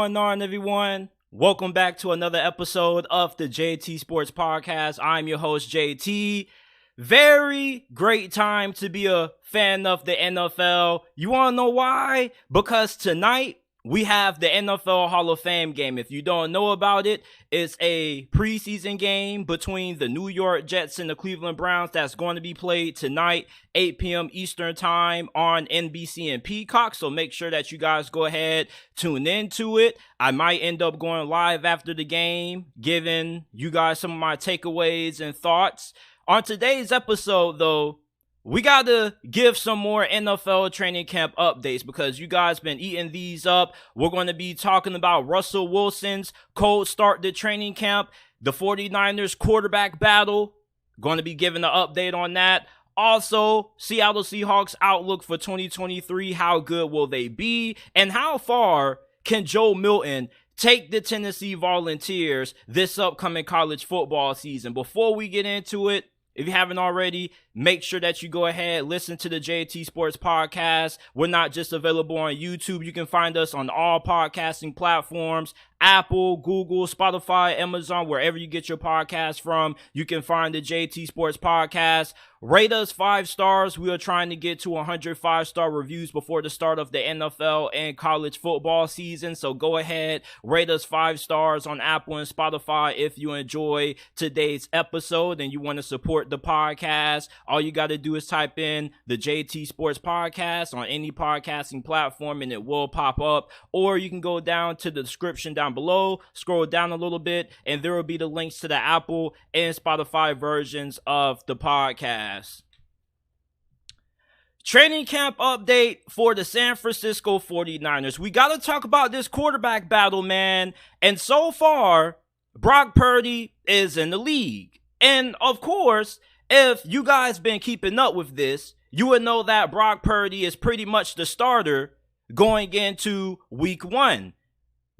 Going on, everyone? Welcome back to another episode of the JT Sports Podcast. I'm your host, JT. Very great time to be a fan of the NFL. You want to know why? Because tonight we have the NFL Hall of Fame game. If you don't know about it, it's a preseason game between the New York Jets and the Cleveland Browns that's going to be played tonight, 8 p.m. Eastern time on NBC and Peacock. So make sure that you guys go ahead, tune into it. I might end up going live after the game, giving you guys some of my takeaways and thoughts. On today's episode, though, we got to give some more NFL training camp updates because you guys been eating these up. We're going to be talking about Russell Wilson's cold start to training camp, the 49ers quarterback battle. Going to be giving an update on that. Also, Seattle Seahawks outlook for 2023. How good will they be? And how far can Joe Milton take the Tennessee Volunteers this upcoming college football season? Before we get into it, if you haven't already, make sure that you go ahead, listen to the JT Sports Podcast. We're not just available on YouTube. You can find us on all podcasting platforms, Apple, Google, Spotify, Amazon, wherever you get your podcast from. You can find the JT Sports Podcast. Rate us 5 stars. We are trying to get to 100 5-star reviews before the start of the NFL and college football season. So go ahead, rate us 5 stars on Apple and Spotify if you enjoy today's episode and you want to support the podcast. All you got to do is type in the JT Sports Podcast on any podcasting platform and it will pop up. Or you can go down to the description down below, scroll down a little bit, and there will be the links to the Apple and Spotify versions of the podcast. Training camp update for the San Francisco 49ers. We got to talk about this quarterback battle, man. And so far, Brock Purdy is in the league. And of course, if you guys been keeping up with this, you would know that Brock Purdy is pretty much the starter going into week 1.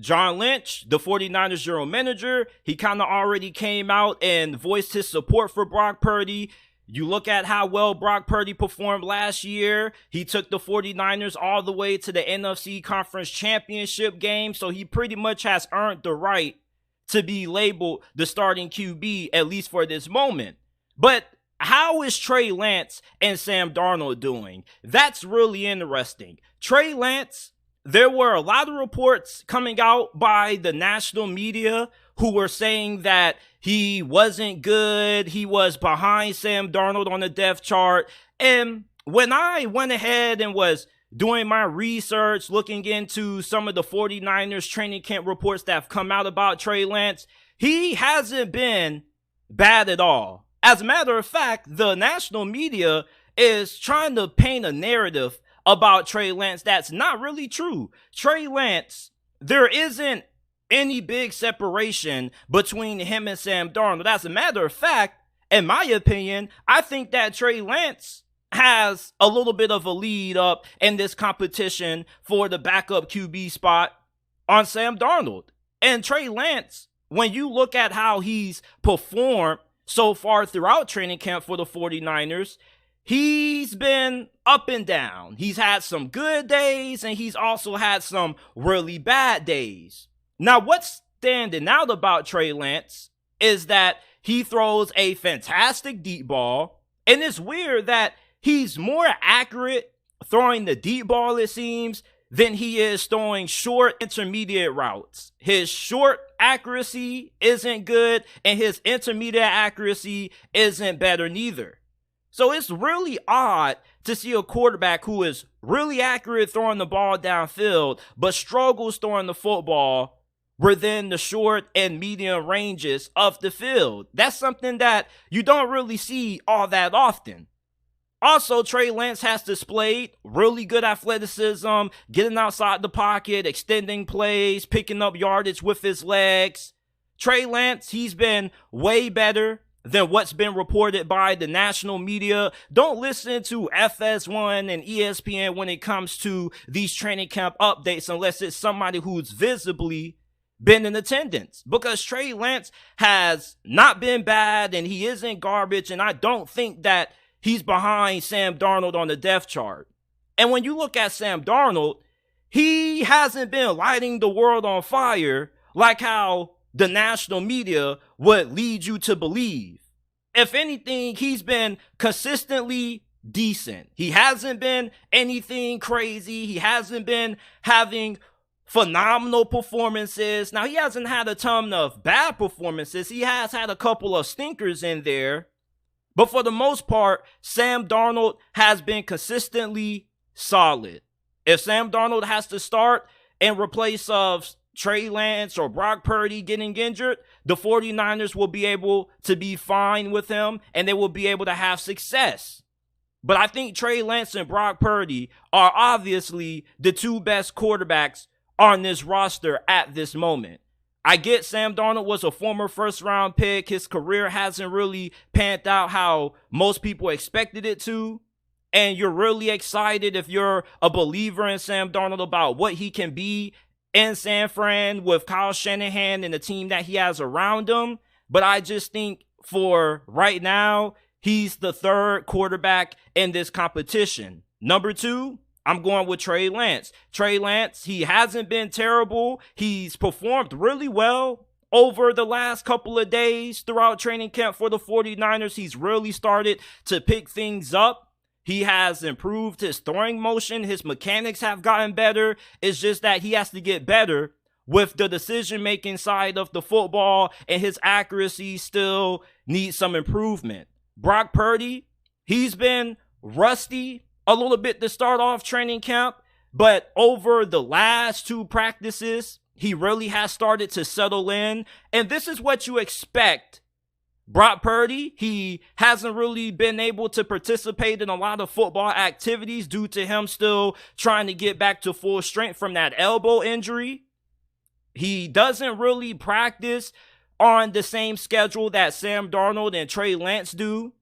John Lynch, the 49ers general manager, he kind of already came out and voiced his support for Brock Purdy. You look at how well Brock Purdy performed last year. He took the 49ers all the way to the NFC Conference Championship game, so he pretty much has earned the right to be labeled the starting QB, at least for this moment. But how is Trey Lance and Sam Darnold doing? That's really interesting. Trey Lance, there were a lot of reports coming out by the national media who were saying that he wasn't good. He was behind Sam Darnold on the depth chart. And when I went ahead and was doing my research, looking into some of the 49ers training camp reports that have come out about Trey Lance, he hasn't been bad at all. As a matter of fact, the national media is trying to paint a narrative about Trey Lance that's not really true. Trey Lance, there isn't any big separation between him and Sam Darnold. As a matter of fact, in my opinion, I think that Trey Lance has a little bit of a lead up in this competition for the backup QB spot on Sam Darnold. And Trey Lance, when you look at how he's performed so far throughout training camp for the 49ers, he's been up and down. He's had some good days and he's also had some really bad days. Now, what's standing out about Trey Lance is that he throws a fantastic deep ball, and it's weird that he's more accurate throwing the deep ball, it seems, than he is throwing short intermediate routes. His short accuracy isn't good, and his intermediate accuracy isn't better neither. So it's really odd to see a quarterback who is really accurate throwing the ball downfield, but struggles throwing the football within the short and medium ranges of the field. That's something that you don't really see all that often. Also, Trey Lance has displayed really good athleticism, getting outside the pocket, extending plays, picking up yardage with his legs. Trey Lance, he's been way better than what's been reported by the national media. Don't listen to FS1 and ESPN when it comes to these training camp updates unless it's somebody who's visibly been in attendance, because Trey Lance has not been bad and he isn't garbage, and I don't think that he's behind Sam Darnold on the depth chart. And when you look at Sam Darnold, he hasn't been lighting the world on fire like how the national media would lead you to believe. If anything, he's been consistently decent. He hasn't been anything crazy. He hasn't been having phenomenal performances. Now, he hasn't had a ton of bad performances. He has had a couple of stinkers in there. But for the most part, Sam Darnold has been consistently solid. If Sam Darnold has to start in replace of Trey Lance or Brock Purdy getting injured, the 49ers will be able to be fine with him and they will be able to have success. But I think Trey Lance and Brock Purdy are obviously the two best quarterbacks on this roster at this moment. I get Sam Darnold was a former first-round pick. His career hasn't really panned out how most people expected it to. And you're really excited if you're a believer in Sam Darnold about what he can be in San Fran with Kyle Shanahan and the team that he has around him. But I just think for right now, he's the third quarterback in this competition. Number 2, I'm going with Trey Lance. Trey Lance, he hasn't been terrible. He's performed really well over the last couple of days throughout training camp for the 49ers. He's really started to pick things up. He has improved his throwing motion. His mechanics have gotten better. It's just that he has to get better with the decision-making side of the football, and his accuracy still needs some improvement. Brock Purdy, he's been rusty a little bit to start off training camp, but over the last 2 practices, he really has started to settle in, and this is what you expect. Brock Purdy, he hasn't really been able to participate in a lot of football activities due to him still trying to get back to full strength from that elbow injury. He doesn't really practice on the same schedule that Sam Darnold and Trey Lance do,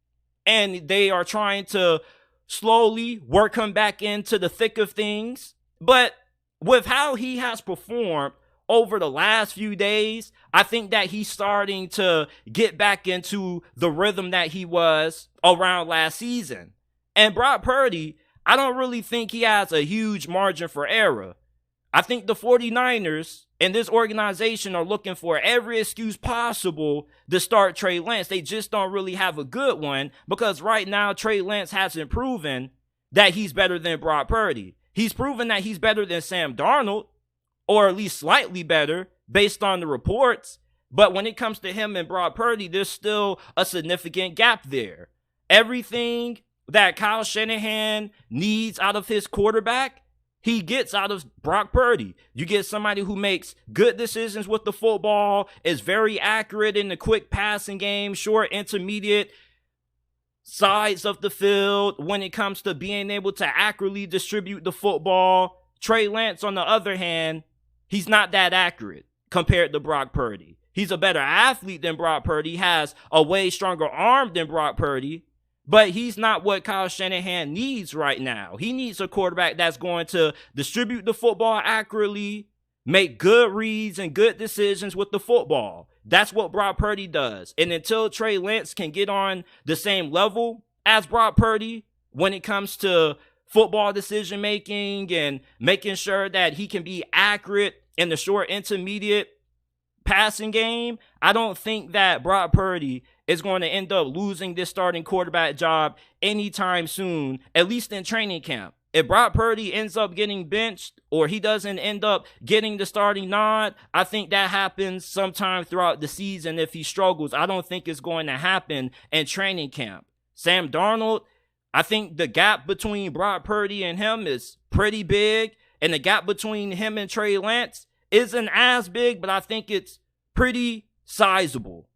and they are trying to slowly work him back into the thick of things. But with how he has performed over the last few days, I think that he's starting to get back into the rhythm that he was around last season. And Brock Purdy, I don't really think he has a huge margin for error. I think the 49ers and this organization are looking for every excuse possible to start Trey Lance. They just don't really have a good one because right now Trey Lance hasn't proven that he's better than Brock Purdy. He's proven that he's better than Sam Darnold, or at least slightly better based on the reports. But when it comes to him and Brock Purdy, there's still a significant gap there. Everything that Kyle Shanahan needs out of his quarterback, he gets out of Brock Purdy. You get somebody who makes good decisions with the football, is very accurate in the quick passing game, short, intermediate sides of the field when it comes to being able to accurately distribute the football. Trey Lance, on the other hand, he's not that accurate compared to Brock Purdy. He's a better athlete than Brock Purdy, has a way stronger arm than Brock Purdy, but he's not what Kyle Shanahan needs right now. He needs a quarterback that's going to distribute the football accurately, make good reads and good decisions with the football. That's what Brock Purdy does. And until Trey Lance can get on the same level as Brock Purdy when it comes to football decision making and making sure that he can be accurate in the short intermediate passing game, I don't think that Brock Purdy is going to end up losing this starting quarterback job anytime soon, at least in training camp. If Brock Purdy ends up getting benched or he doesn't end up getting the starting nod, I think that happens sometime throughout the season if he struggles. I don't think it's going to happen in training camp. Sam Darnold, I think the gap between Brock Purdy and him is pretty big, and the gap between him and Trey Lance isn't as big, but I think it's pretty sizable.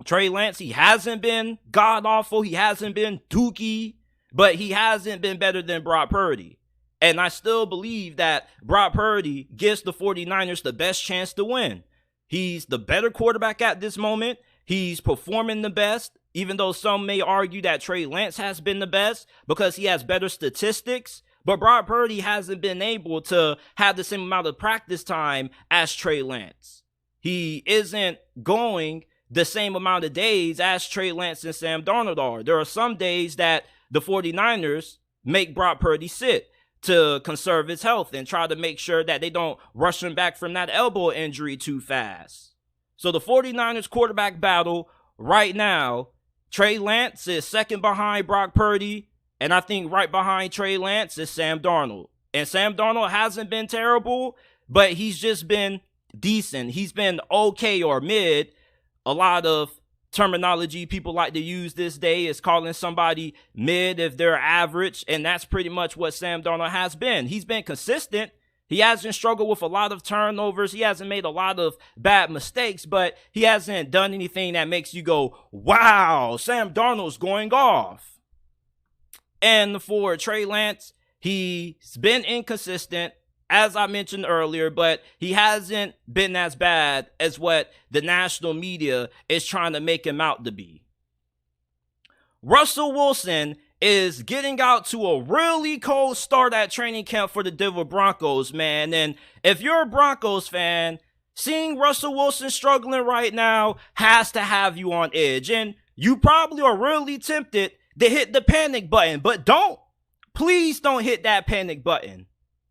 Trey Lance, he hasn't been god-awful, he hasn't been dookie, but he hasn't been better than Brock Purdy. And I still believe that Brock Purdy gives the 49ers the best chance to win. He's the better quarterback at this moment. He's performing the best, even though some may argue that Trey Lance has been the best because he has better statistics. But Brock Purdy hasn't been able to have the same amount of practice time as Trey Lance. He isn't going the same amount of days as Trey Lance and Sam Darnold are. There are some days that the 49ers make Brock Purdy sit. to conserve his health and try to make sure that they don't rush him back from that elbow injury too fast. So the 49ers quarterback battle right now, Trey Lance is second behind Brock Purdy, and I think right behind Trey Lance is Sam Darnold. And Sam Darnold hasn't been terrible, but he's just been decent. He's been okay or mid. A lot of terminology people like to use this day is calling somebody mid if they're average, and that's pretty much what Sam Darnold has been. He's been consistent. He hasn't struggled with a lot of turnovers. He hasn't made a lot of bad mistakes, but he hasn't done anything that makes you go, wow, Sam Darnold's going off. And for Trey Lance, he's been inconsistent, as I mentioned earlier, but he hasn't been as bad as what the national media is trying to make him out to be. Russell Wilson is getting out to a really cold start at training camp for the Denver Broncos, man. And if you're a Broncos fan, seeing Russell Wilson struggling right now has to have you on edge. And you probably are really tempted to hit the panic button, but please don't hit that panic button.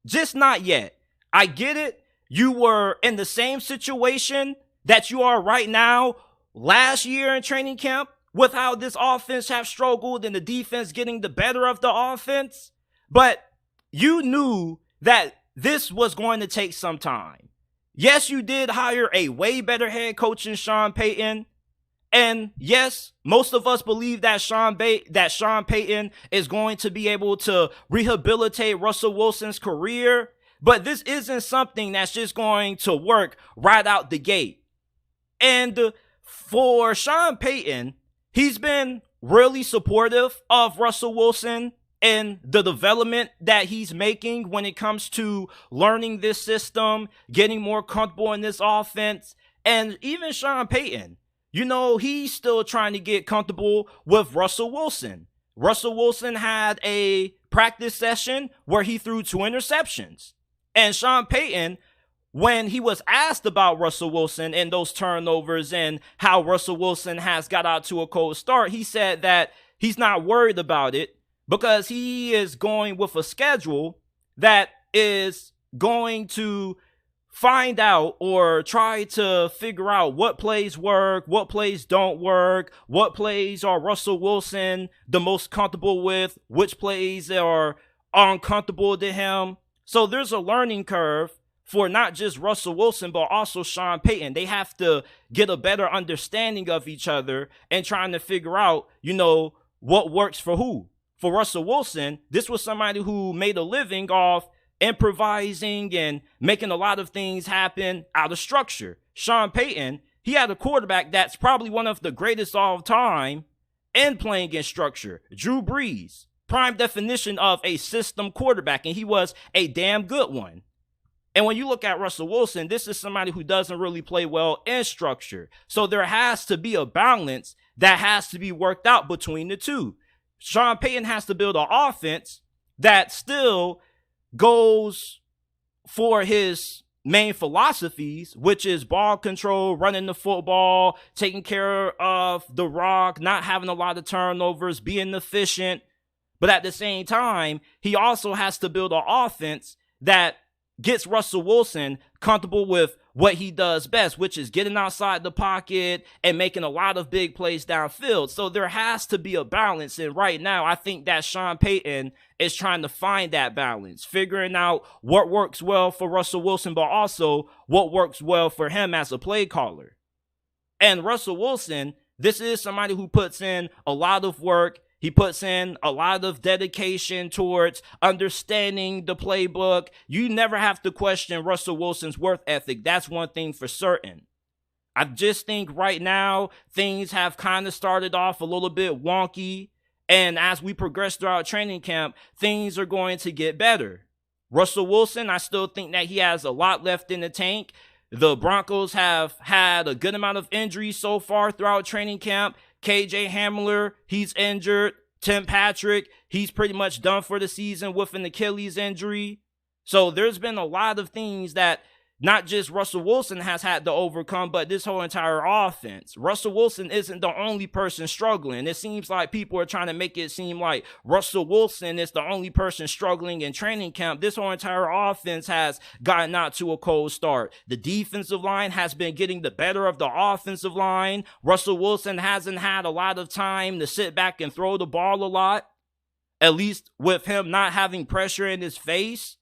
Just not yet. I get it. You were in the same situation that you are right now last year in training camp with how this offense have struggled and the defense getting the better of the offense. But you knew that this was going to take some time. Yes, you did hire a way better head coach than Sean Payton. And yes, most of us believe that Sean Payton is going to be able to rehabilitate Russell Wilson's career. But this isn't something that's just going to work right out the gate. And for Sean Payton, he's been really supportive of Russell Wilson and the development that he's making when it comes to learning this system, getting more comfortable in this offense. And even Sean Payton, you know, he's still trying to get comfortable with Russell Wilson. Russell Wilson had a practice session where he threw 2 interceptions. And Sean Payton, when he was asked about Russell Wilson and those turnovers and how Russell Wilson has got out to a cold start, he said that he's not worried about it because he is going with a schedule that is going to find out or try to figure out what plays work, what plays don't work, what plays are Russell Wilson the most comfortable with, which plays are uncomfortable to him. So there's a learning curve for not just Russell Wilson, but also Sean Payton. They have to get a better understanding of each other and trying to figure out, you know, what works for who. For Russell Wilson, this was somebody who made a living off improvising and making a lot of things happen out of structure. Sean Payton, he had a quarterback that's probably one of the greatest all time in playing in structure. Drew Brees, prime definition of a system quarterback, and he was a damn good one. And when you look at Russell Wilson, this is somebody who doesn't really play well in structure. So there has to be a balance that has to be worked out between the two. Sean Payton has to build an offense that still goes for his main philosophies, which is ball control, running the football, taking care of the rock, not having a lot of turnovers, being efficient. But at the same time, he also has to build an offense that gets Russell Wilson comfortable with what he does best, which is getting outside the pocket and making a lot of big plays downfield. So there has to be a balance. And right now, I think that Sean Payton is trying to find that balance, figuring out what works well for Russell Wilson, but also what works well for him as a play caller. And Russell Wilson, this is somebody who puts in a lot of work. He puts in a lot of dedication towards understanding the playbook. You never have to question Russell Wilson's work ethic. That's one thing for certain. I just think right now things have kind of started off a little bit wonky. And as we progress throughout training camp, things are going to get better. Russell Wilson, I still think that he has a lot left in the tank. The Broncos have had a good amount of injuries so far throughout training camp. KJ Hamler, he's injured. Tim Patrick, he's pretty much done for the season with an Achilles injury. So there's been a lot of things that not just Russell Wilson has had to overcome, but this whole entire offense. Russell Wilson isn't the only person struggling. It seems like people are trying to make it seem like Russell Wilson is the only person struggling in training camp. This whole entire offense has gotten out to a cold start. The defensive line has been getting the better of the offensive line. Russell Wilson hasn't had a lot of time to sit back and throw the ball a lot, at least with him not having pressure in his face.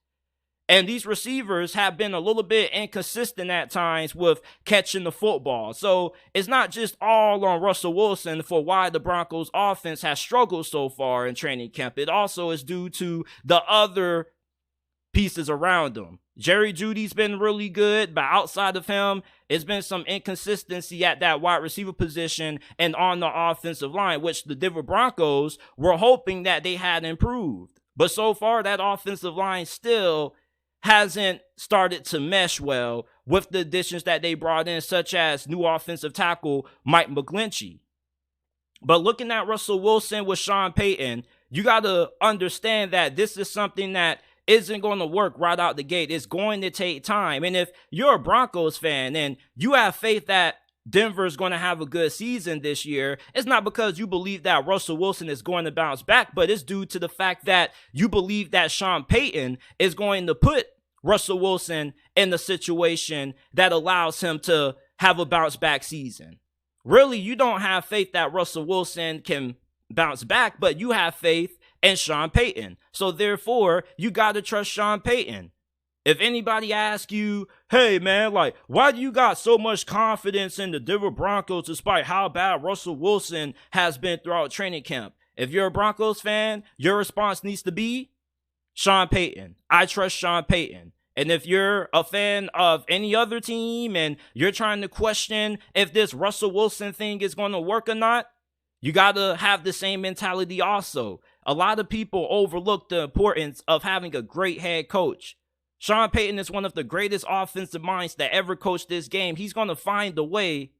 And these receivers have been a little bit inconsistent at times with catching the football. So it's not just all on Russell Wilson for why the Broncos offense has struggled so far in training camp. It also is due to the other pieces around him. Jerry Jeudy's been really good, but outside of him, it's been some inconsistency at that wide receiver position and on the offensive line, which the Denver Broncos were hoping that they had improved. But so far, that offensive line still hasn't started to mesh well with the additions that they brought in, such as new offensive tackle Mike McGlinchey. But looking at Russell Wilson with Sean Payton, you got to understand that this is something that isn't going to work right out the gate. It's going to take time. And if you're a Broncos fan and you have faith that Denver is going to have a good season this year, it's not because you believe that Russell Wilson is going to bounce back, but it's due to the fact that you believe that Sean Payton is going to put Russell Wilson in the situation that allows him to have a bounce back season. Really, you don't have faith that Russell Wilson can bounce back, but you have faith in Sean Payton. So therefore, you got to trust Sean Payton. If anybody asks you, hey man, like, why do you got so much confidence in the Denver Broncos despite how bad Russell Wilson has been throughout training camp? If you're a Broncos fan, your response needs to be Sean Payton. I trust Sean Payton. And if you're a fan of any other team and you're trying to question if this Russell Wilson thing is going to work or not, you got to have the same mentality also. A lot of people overlook the importance of having a great head coach. Sean Payton is one of the greatest offensive minds that ever coached this game. He's going to find a way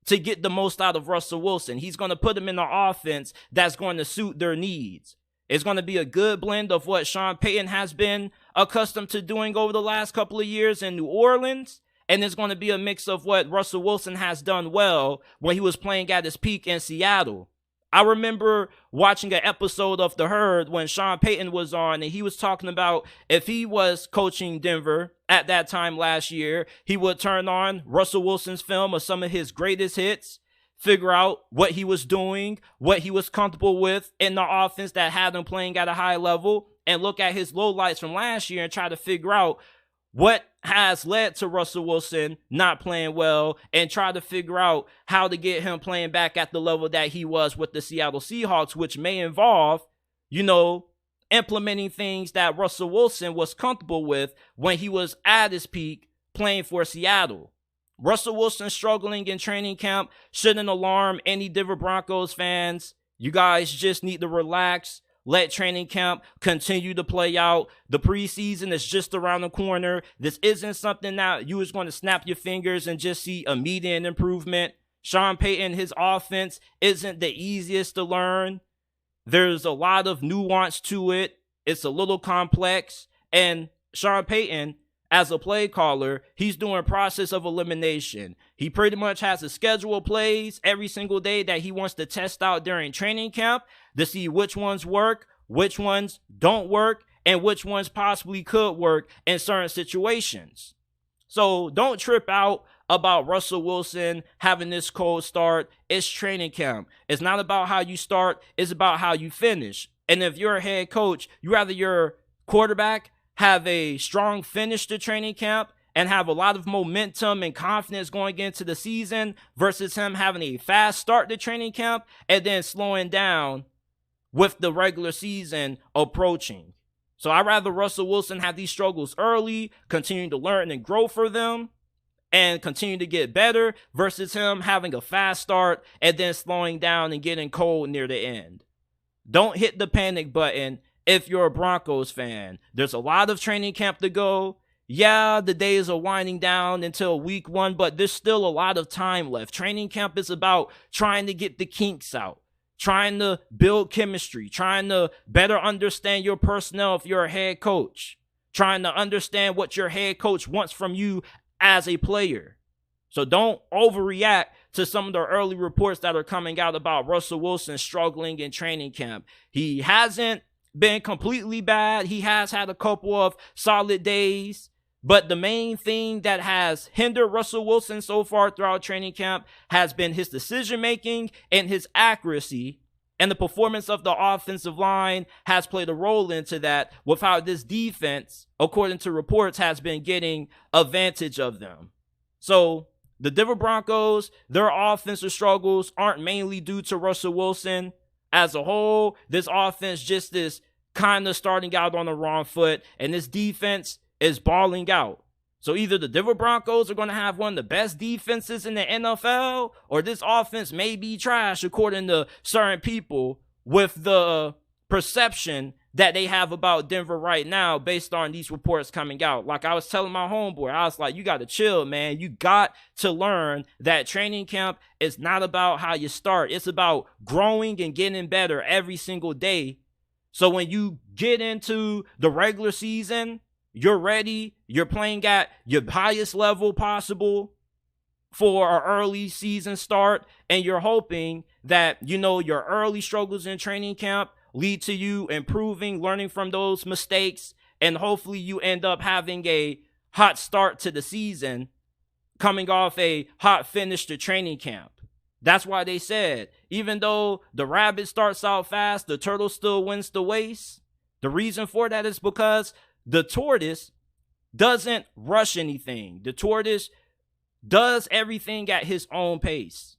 to get the most out of Russell Wilson. He's going to put him in an offense that's going to suit their needs. It's going to be a good blend of what Sean Payton has been accustomed to doing over the last couple of years in New Orleans. And it's going to be a mix of what Russell Wilson has done well when he was playing at his peak in Seattle. I remember watching an episode of The Herd when Sean Payton was on, and he was talking about if he was coaching Denver at that time last year, he would turn on Russell Wilson's film of some of his greatest hits, figure out what he was doing, what he was comfortable with in the offense that had him playing at a high level, and look at his lowlights from last year and try to figure out what has led to Russell Wilson not playing well and try to figure out how to get him playing back at the level that he was with the Seattle Seahawks, which may involve, implementing things that Russell Wilson was comfortable with when he was at his peak playing for Seattle. Russell Wilson struggling in training camp shouldn't alarm any Denver Broncos fans. You guys just need to relax. Let training camp continue to play out. The preseason is just around the corner. This isn't something that you is going to snap your fingers and just see immediate improvement. Sean Payton, his offense isn't the easiest to learn. There's a lot of nuance to it. It's a little complex. And Sean Payton, as a play caller, he's doing process of elimination. He pretty much has a schedule of plays every single day that he wants to test out during training camp to see which ones work, which ones don't work, and which ones possibly could work in certain situations. So don't trip out about Russell Wilson having this cold start. It's training camp. It's not about how you start. It's about how you finish. And if you're a head coach, you rather your quarterback have a strong finish to training camp and have a lot of momentum and confidence going into the season versus him having a fast start to training camp and then slowing down with the regular season approaching. So I'd rather Russell Wilson have these struggles early, continue to learn and grow for them, and continue to get better versus him having a fast start and then slowing down and getting cold near the end. Don't hit the panic button if you're a Broncos fan. There's a lot of training camp to go. Yeah, the days are winding down until week 1, but there's still a lot of time left. Training camp is about trying to get the kinks out, trying to build chemistry, trying to better understand your personnel if you're a head coach, trying to understand what your head coach wants from you as a player. So don't overreact to some of the early reports that are coming out about Russell Wilson struggling in training camp. He hasn't been completely bad. He has had a couple of solid days. But the main thing that has hindered Russell Wilson so far throughout training camp has been his decision-making and his accuracy. And the performance of the offensive line has played a role into that, with how this defense, according to reports, has been getting advantage of them. So the Denver Broncos, their offensive struggles aren't mainly due to Russell Wilson. As a whole, this offense just is kind of starting out on the wrong foot, and this defense is balling out. So either the Denver Broncos are going to have one of the best defenses in the NFL, or this offense may be trash according to certain people, with the perception that they have about Denver right now based on these reports coming out. Like I was telling my homeboy, I was like, you got to chill, man. You got to learn that training camp is not about how you start. It's about growing and getting better every single day. So when you get into the regular season, you're ready, you're playing at your highest level possible for an early season start, and you're hoping that, you know, your early struggles in training camp lead to you improving, learning from those mistakes, and hopefully you end up having a hot start to the season, coming off a hot finish to training camp. That's why they said, even though the rabbit starts out fast, the turtle still wins the race. The reason for that is because the tortoise doesn't rush anything. The tortoise does everything at his own pace.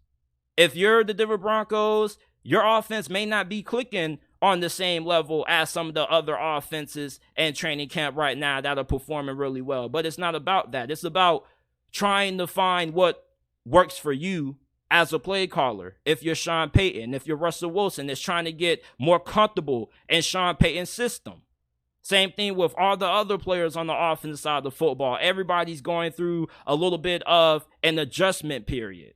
If you're the Denver Broncos, your offense may not be clicking on the same level as some of the other offenses in training camp right now that are performing really well. But it's not about that. It's about trying to find what works for you as a play caller. If you're Sean Payton, if you're Russell Wilson, it's trying to get more comfortable in Sean Payton's system. Same thing with all the other players on the offensive side of the football. Everybody's going through a little bit of an adjustment period.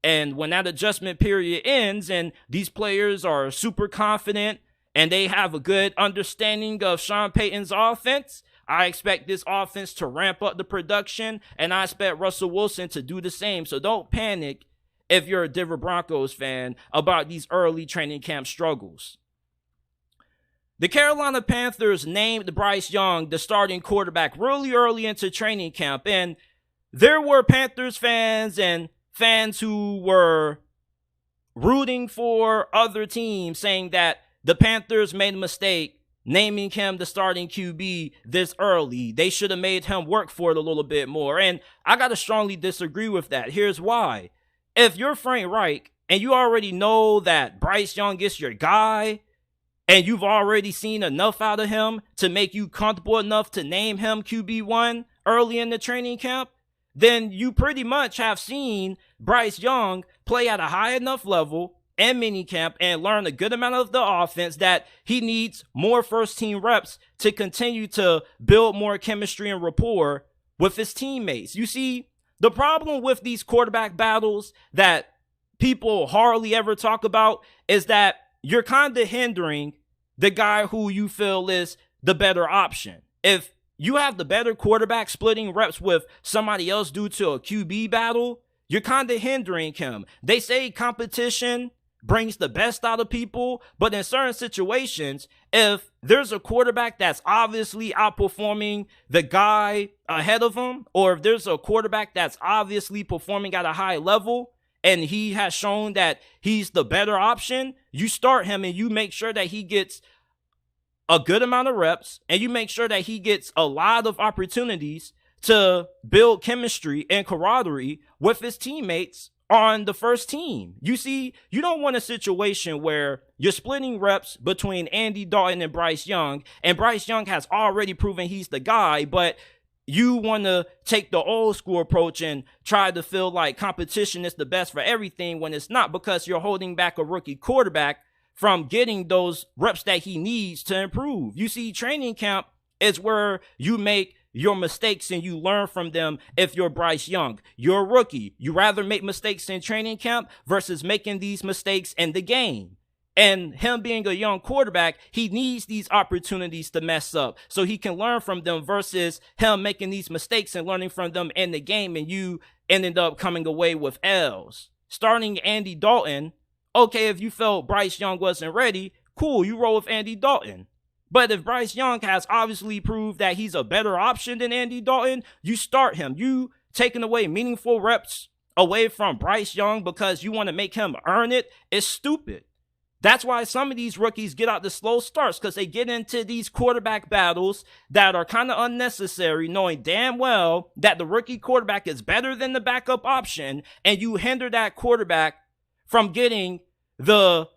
And when that adjustment period ends and these players are super confident and they have a good understanding of Sean Payton's offense, I expect this offense to ramp up the production, and I expect Russell Wilson to do the same. So don't panic if you're a Denver Broncos fan about these early training camp struggles. The Carolina Panthers named Bryce Young the starting quarterback really early into training camp, and there were Panthers fans and fans who were rooting for other teams, saying that the Panthers made a mistake naming him the starting QB this early. They should have made him work for it a little bit more, and I got to strongly disagree with that. Here's why. If you're Frank Reich and you already know that Bryce Young is your guy, and you've already seen enough out of him to make you comfortable enough to name him QB1 early in the training camp, then you pretty much have seen Bryce Young play at a high enough level in minicamp and learn a good amount of the offense that he needs more first-team reps to continue to build more chemistry and rapport with his teammates. You see, the problem with these quarterback battles that people hardly ever talk about is that you're kind of hindering the guy who you feel is the better option. If you have the better quarterback splitting reps with somebody else due to a QB battle, you're kind of hindering him. They say competition brings the best out of people, but in certain situations, if there's a quarterback that's obviously outperforming the guy ahead of him, or if there's a quarterback that's obviously performing at a high level, and he has shown that he's the better option, you start him and you make sure that he gets a good amount of reps, and you make sure that he gets a lot of opportunities to build chemistry and camaraderie with his teammates on the first team. You see, you don't want a situation where you're splitting reps between Andy Dalton and Bryce Young has already proven he's the guy, but you want to take the old school approach and try to feel like competition is the best for everything when it's not, because you're holding back a rookie quarterback from getting those reps that he needs to improve. You see, training camp is where you make your mistakes and you learn from them. If you're Bryce Young, you're a rookie. You rather make mistakes in training camp versus making these mistakes in the game. And him being a young quarterback, he needs these opportunities to mess up so he can learn from them versus him making these mistakes and learning from them in the game and you ended up coming away with L's. Starting Andy Dalton, okay, if you felt Bryce Young wasn't ready, cool, you roll with Andy Dalton. But if Bryce Young has obviously proved that he's a better option than Andy Dalton, you start him. You taking away meaningful reps away from Bryce Young because you want to make him earn it is stupid. That's why some of these rookies get out the slow starts because they get into these quarterback battles that are kind of unnecessary, knowing damn well that the rookie quarterback is better than the backup option, and you hinder that quarterback from getting the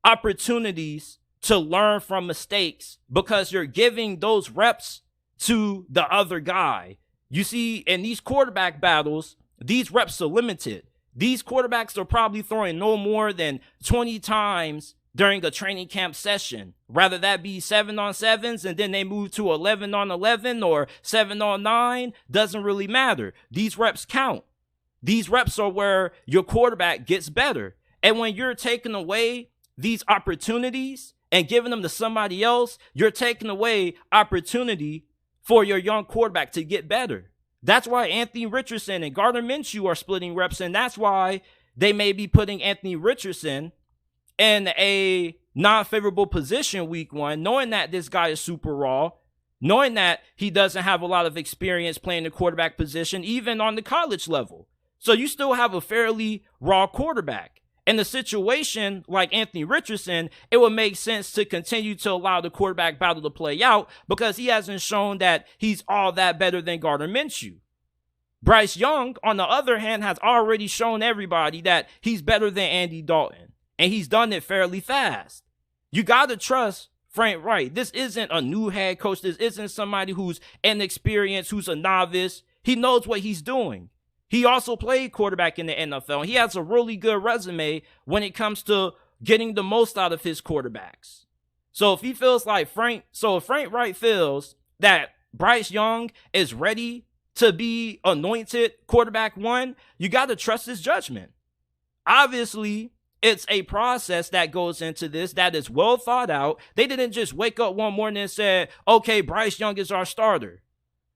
opportunities to learn from mistakes because you're giving those reps to the other guy. You see, in these quarterback battles, these reps are limited. These quarterbacks are probably throwing no more than 20 times during a training camp session. Rather that be 7-on-7s and then they move to 11-on-11 or 7-on-9. Doesn't really matter. These reps count. These reps are where your quarterback gets better. And when you're taking away these opportunities and giving them to somebody else, you're taking away opportunity for your young quarterback to get better. That's why Anthony Richardson and Gardner Minshew are splitting reps, and that's why they may be putting Anthony Richardson in a non-favorable position week one, knowing that this guy is super raw, knowing that he doesn't have a lot of experience playing the quarterback position, even on the college level. So you still have a fairly raw quarterback. In a situation like Anthony Richardson, it would make sense to continue to allow the quarterback battle to play out because he hasn't shown that he's all that better than Gardner Minshew. Bryce Young, on the other hand, has already shown everybody that he's better than Andy Dalton, and he's done it fairly fast. You got to trust Frank Reich. This isn't a new head coach. This isn't somebody who's inexperienced, who's a novice. He knows what he's doing. He also played quarterback in the NFL, and he has a really good resume when it comes to getting the most out of his quarterbacks. So if he feels like if Frank Reich feels that Bryce Young is ready to be anointed quarterback one, you got to trust his judgment. Obviously, it's a process that goes into this that is well thought out. They didn't just wake up one morning and say, okay, Bryce Young is our starter.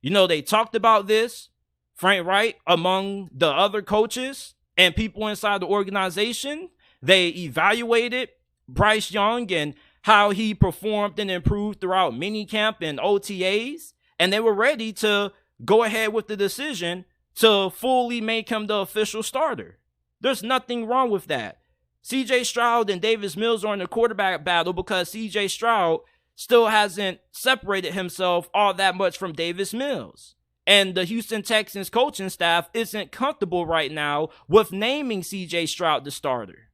You know, they talked about this. Frank Reich, among the other coaches and people inside the organization, they evaluated Bryce Young and how he performed and improved throughout minicamp and OTAs, and they were ready to go ahead with the decision to fully make him the official starter. There's nothing wrong with that. CJ Stroud and Davis Mills are in the quarterback battle because CJ Stroud still hasn't separated himself all that much from Davis Mills. And the Houston Texans coaching staff isn't comfortable right now with naming C.J. Stroud the starter.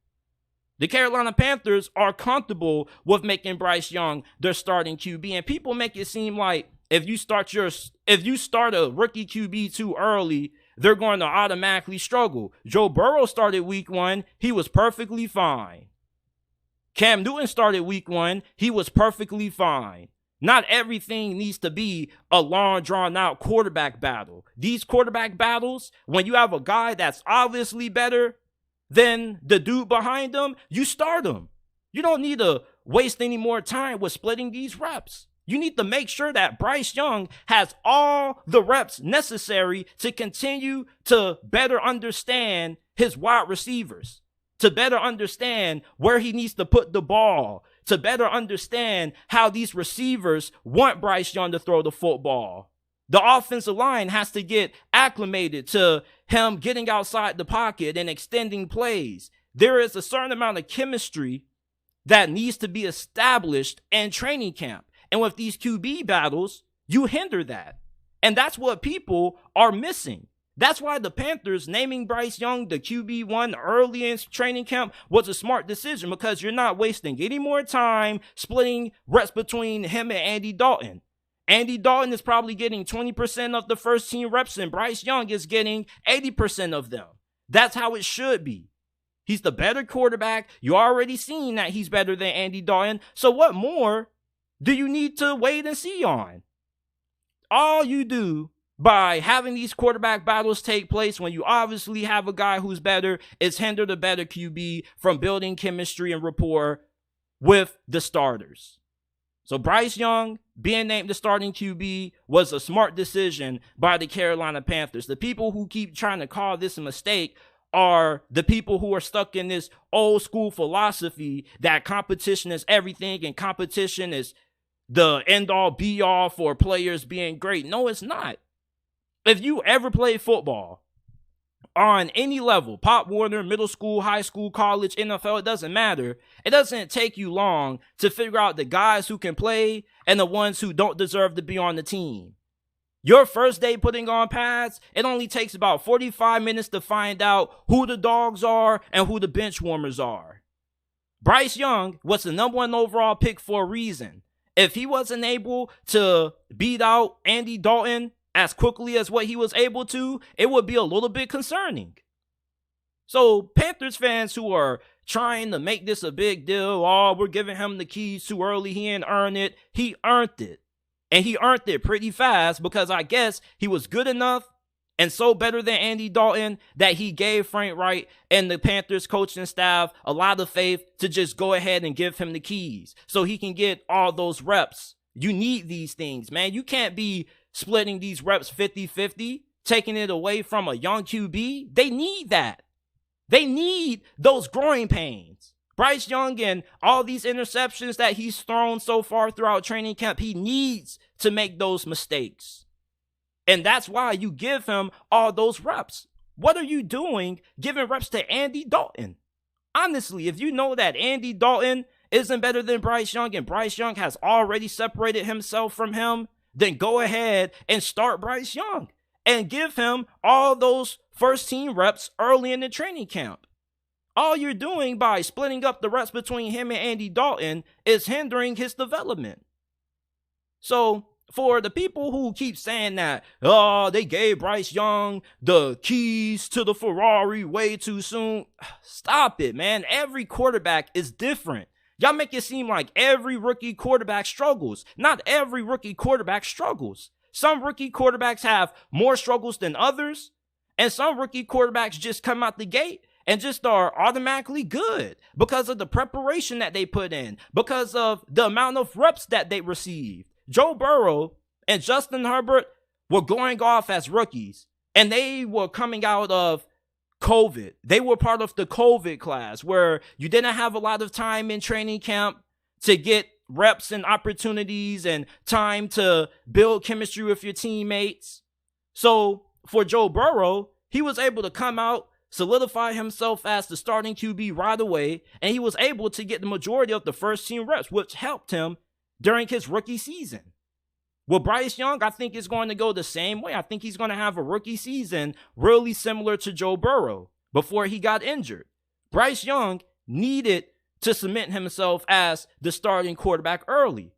The Carolina Panthers are comfortable with making Bryce Young their starting QB. And people make it seem like if you start a rookie QB too early, they're going to automatically struggle. Joe Burrow started week one. He was perfectly fine. Cam Newton started week one. He was perfectly fine. Not everything needs to be a long, drawn-out quarterback battle. These quarterback battles, when you have a guy that's obviously better than the dude behind him, you start him. You don't need to waste any more time with splitting these reps. You need to make sure that Bryce Young has all the reps necessary to continue to better understand his wide receivers, to better understand where he needs to put the ball, to better understand how these receivers want Bryce Young to throw the football. The offensive line has to get acclimated to him getting outside the pocket and extending plays. There is a certain amount of chemistry that needs to be established in training camp. And with these QB battles, you hinder that. And that's what people are missing. That's why the Panthers naming Bryce Young the QB1 early in training camp was a smart decision, because you're not wasting any more time splitting reps between him and Andy Dalton. Andy Dalton is probably getting 20% of the first team reps, and Bryce Young is getting 80% of them. That's how it should be. He's the better quarterback. You already seen that he's better than Andy Dalton. So what more do you need to wait and see on? All you do by having these quarterback battles take place when you obviously have a guy who's better is hinder the better QB from building chemistry and rapport with the starters. So Bryce Young being named the starting QB was a smart decision by the Carolina Panthers. The people who keep trying to call this a mistake are the people who are stuck in this old school philosophy that competition is everything and competition is the end all be all for players being great. No, it's not. If you ever play football on any level, Pop Warner, middle school, high school, college, NFL, it doesn't matter. It doesn't take you long to figure out the guys who can play and the ones who don't deserve to be on the team. Your first day putting on pads, it only takes about 45 minutes to find out who the dogs are and who the bench warmers are. Bryce Young was the number 1 overall pick for a reason. If he wasn't able to beat out Andy Dalton as quickly as what he was able to, it would be a little bit concerning. So Panthers fans who are trying to make this a big deal, oh, we're giving him the keys too early, he didn't earn it. He earned it. And he earned it pretty fast because I guess he was good enough and so better than Andy Dalton that he gave Frank Wright and the Panthers coaching staff a lot of faith to just go ahead and give him the keys so he can get all those reps. You need these things, man. You can't be splitting these reps 50-50, taking it away from a young QB. They need that. They need those growing pains. Bryce Young and all these interceptions that he's thrown so far throughout training camp, he needs to make those mistakes. And that's why you give him all those reps. What are you doing giving reps to Andy Dalton? Honestly, if you know that Andy Dalton isn't better than Bryce Young and Bryce Young has already separated himself from him, then go ahead and start Bryce Young and give him all those first team reps early in the training camp. All you're doing by splitting up the reps between him and Andy Dalton is hindering his development. So for the people who keep saying that, oh, they gave Bryce Young the keys to the Ferrari way too soon, stop it, man. Every quarterback is different. Y'all make it seem like every rookie quarterback struggles. Not every rookie quarterback struggles. Some rookie quarterbacks have more struggles than others, and some rookie quarterbacks just come out the gate and just are automatically good because of the preparation that they put in, because of the amount of reps that they received. Joe Burrow and Justin Herbert were going off as rookies, and they were coming out of COVID. They were part of the COVID class where you didn't have a lot of time in training camp to get reps and opportunities and time to build chemistry with your teammates. So for Joe Burrow, he was able to come out, solidify himself as the starting QB right away, and he was able to get the majority of the first team reps, which helped him during his rookie season. Well, Bryce Young, I think, is going to go the same way. I think he's going to have a rookie season really similar to Joe Burrow before he got injured. Bryce Young needed to cement himself as the starting quarterback early.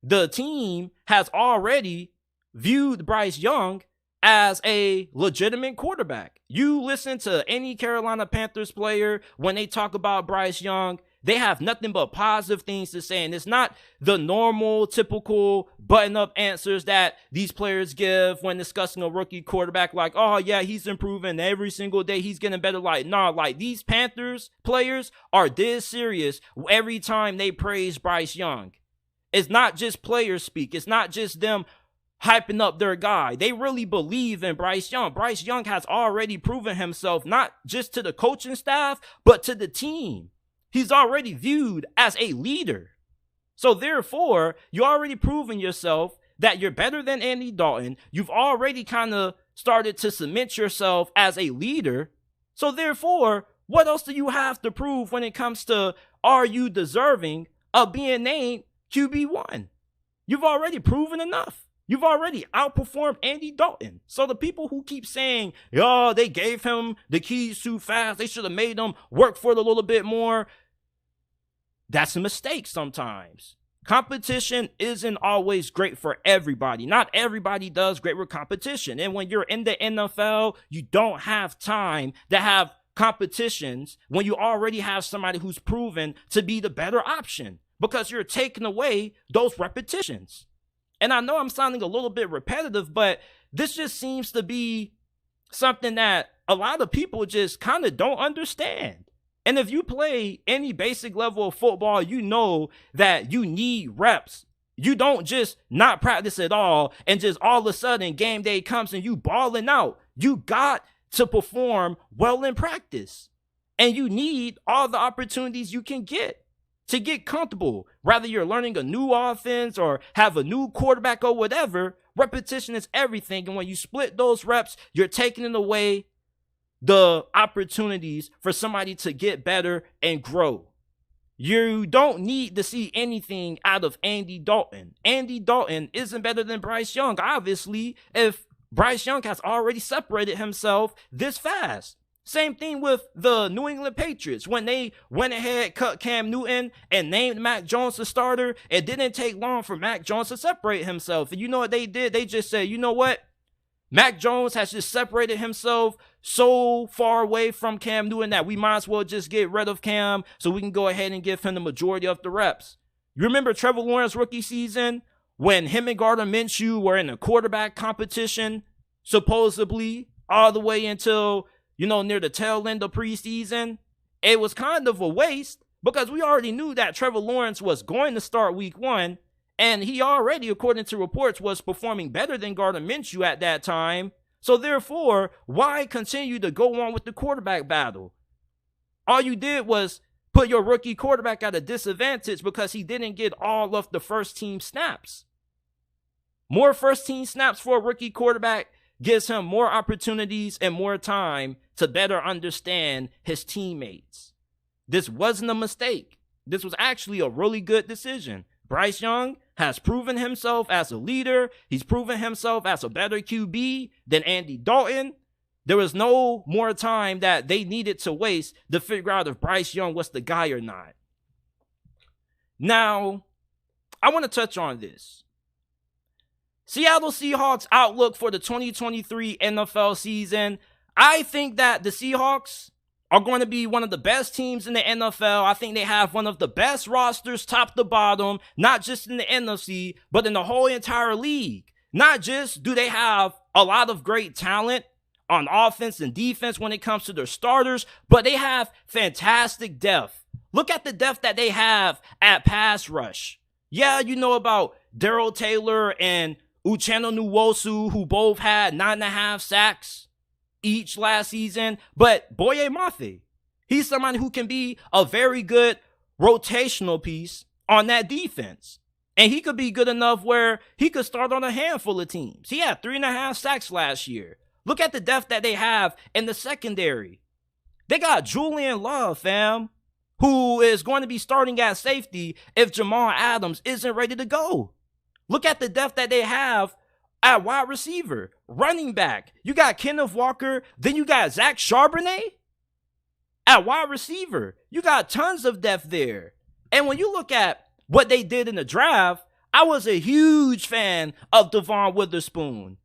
The team has already viewed Bryce Young as a legitimate quarterback. You listen to any Carolina Panthers player when they talk about Bryce Young, they have nothing but positive things to say. And it's not the normal, typical button-up answers that these players give when discussing a rookie quarterback, like, oh, yeah, he's improving every single day. He's getting better. Like, nah, like these Panthers players are this serious every time they praise Bryce Young. It's not just players speak. It's not just them hyping up their guy. They really believe in Bryce Young. Bryce Young has already proven himself, not just to the coaching staff, but to the team. He's already viewed as a leader. So therefore, you already proven yourself that you're better than Andy Dalton. You've already kind of started to cement yourself as a leader. So therefore, what else do you have to prove when it comes to, are you deserving of being named QB1? You've already proven enough. You've already outperformed Andy Dalton. So the people who keep saying, oh, they gave him the keys too fast, they should have made him work for it a little bit more, that's a mistake sometimes. Competition isn't always great for everybody. Not everybody does great with competition. And when you're in the NFL, you don't have time to have competitions when you already have somebody who's proven to be the better option, because you're taking away those repetitions. And I know I'm sounding a little bit repetitive, but This just seems to be something that a lot of people just kind of don't understand. And if you play any basic level of football, you know that you need reps. You don't just not practice at all and just all of a sudden game day comes and you balling out. You got to perform well in practice. And you need all the opportunities you can get to get comfortable. Whether you're learning a new offense or have a new quarterback or whatever, repetition is everything. And when you split those reps, you're taking away the opportunities for somebody to get better and grow. You don't need to see anything out of Andy Dalton. Andy Dalton isn't better than Bryce Young, obviously, if Bryce Young has already separated himself this fast. Same thing with the New England Patriots. When they went ahead, cut Cam Newton, and named Mac Jones the starter, it didn't take long for Mac Jones to separate himself. And you know what they did? They just said, you know what? Mac Jones has just separated himself so far away from Cam Newton that we might as well just get rid of Cam so we can go ahead and give him the majority of the reps. You remember Trevor Lawrence rookie season when him and Gardner Minshew were in a quarterback competition, supposedly, all the way until, near the tail end of preseason? It was kind of a waste because we already knew that Trevor Lawrence was going to start week 1. And he already, according to reports, was performing better than Gardner Minshew at that time. So therefore, why continue to go on with the quarterback battle? All you did was put your rookie quarterback at a disadvantage because he didn't get all of the first team snaps. More first team snaps for a rookie quarterback gives him more opportunities and more time to better understand his teammates. This wasn't a mistake. This was actually a really good decision. Bryce Young has proven himself as a leader. He's proven himself as a better QB than Andy Dalton. There was no more time that they needed to waste to figure out if Bryce Young was the guy or not. Now, I want to touch on this. Seattle Seahawks outlook for the 2023 NFL season. I think that the Seahawks are going to be one of the best teams in the NFL. I think they have one of the best rosters top to bottom, not just in the NFC, but in the whole entire league. Not just do they have a lot of great talent on offense and defense when it comes to their starters, but they have fantastic depth. Look at the depth that they have at pass rush. Yeah, you know about Darrell Taylor and Uchenna Nwosu, who both had 9.5 sacks each last season, but Boye Mafe, he's somebody who can be a very good rotational piece on that defense. And he could be good enough where he could start on a handful of teams. He had 3.5 sacks last year. Look at the depth that they have in the secondary. They got Julian Love, fam, who is going to be starting at safety if Jamal Adams isn't ready to go. Look at the depth that they have at wide receiver, running back. You got Kenneth Walker. Then you got Zach Charbonnet at wide receiver. You got tons of depth there. And when you look at what they did in the draft, I was a huge fan of Devon Witherspoon.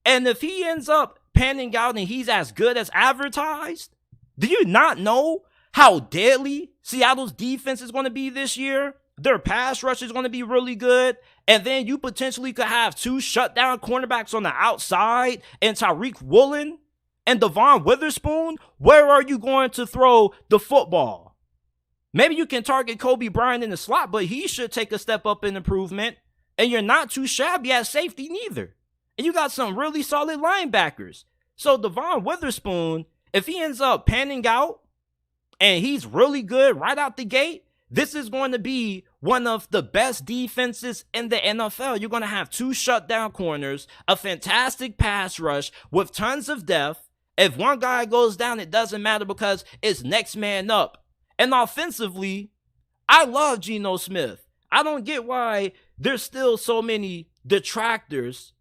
And if he ends up panning out and he's as good as advertised, do you not know how deadly Seattle's defense is going to be this year? Their pass rush is going to be really good. And then you potentially could have 2 shutdown cornerbacks on the outside and Tariq Woolen and Devon Witherspoon. Where are you going to throw the football? Maybe you can target Kobe Bryant in the slot, but he should take a step up in improvement. And you're not too shabby at safety neither. And you got some really solid linebackers. So Devon Witherspoon, if he ends up panning out and he's really good right out the gate, this is going to be one of the best defenses in the NFL. You're going to have 2 shutdown corners, a fantastic pass rush with tons of depth. If one guy goes down, it doesn't matter because it's next man up. And offensively, I love Geno Smith. I don't get why there's still so many detractors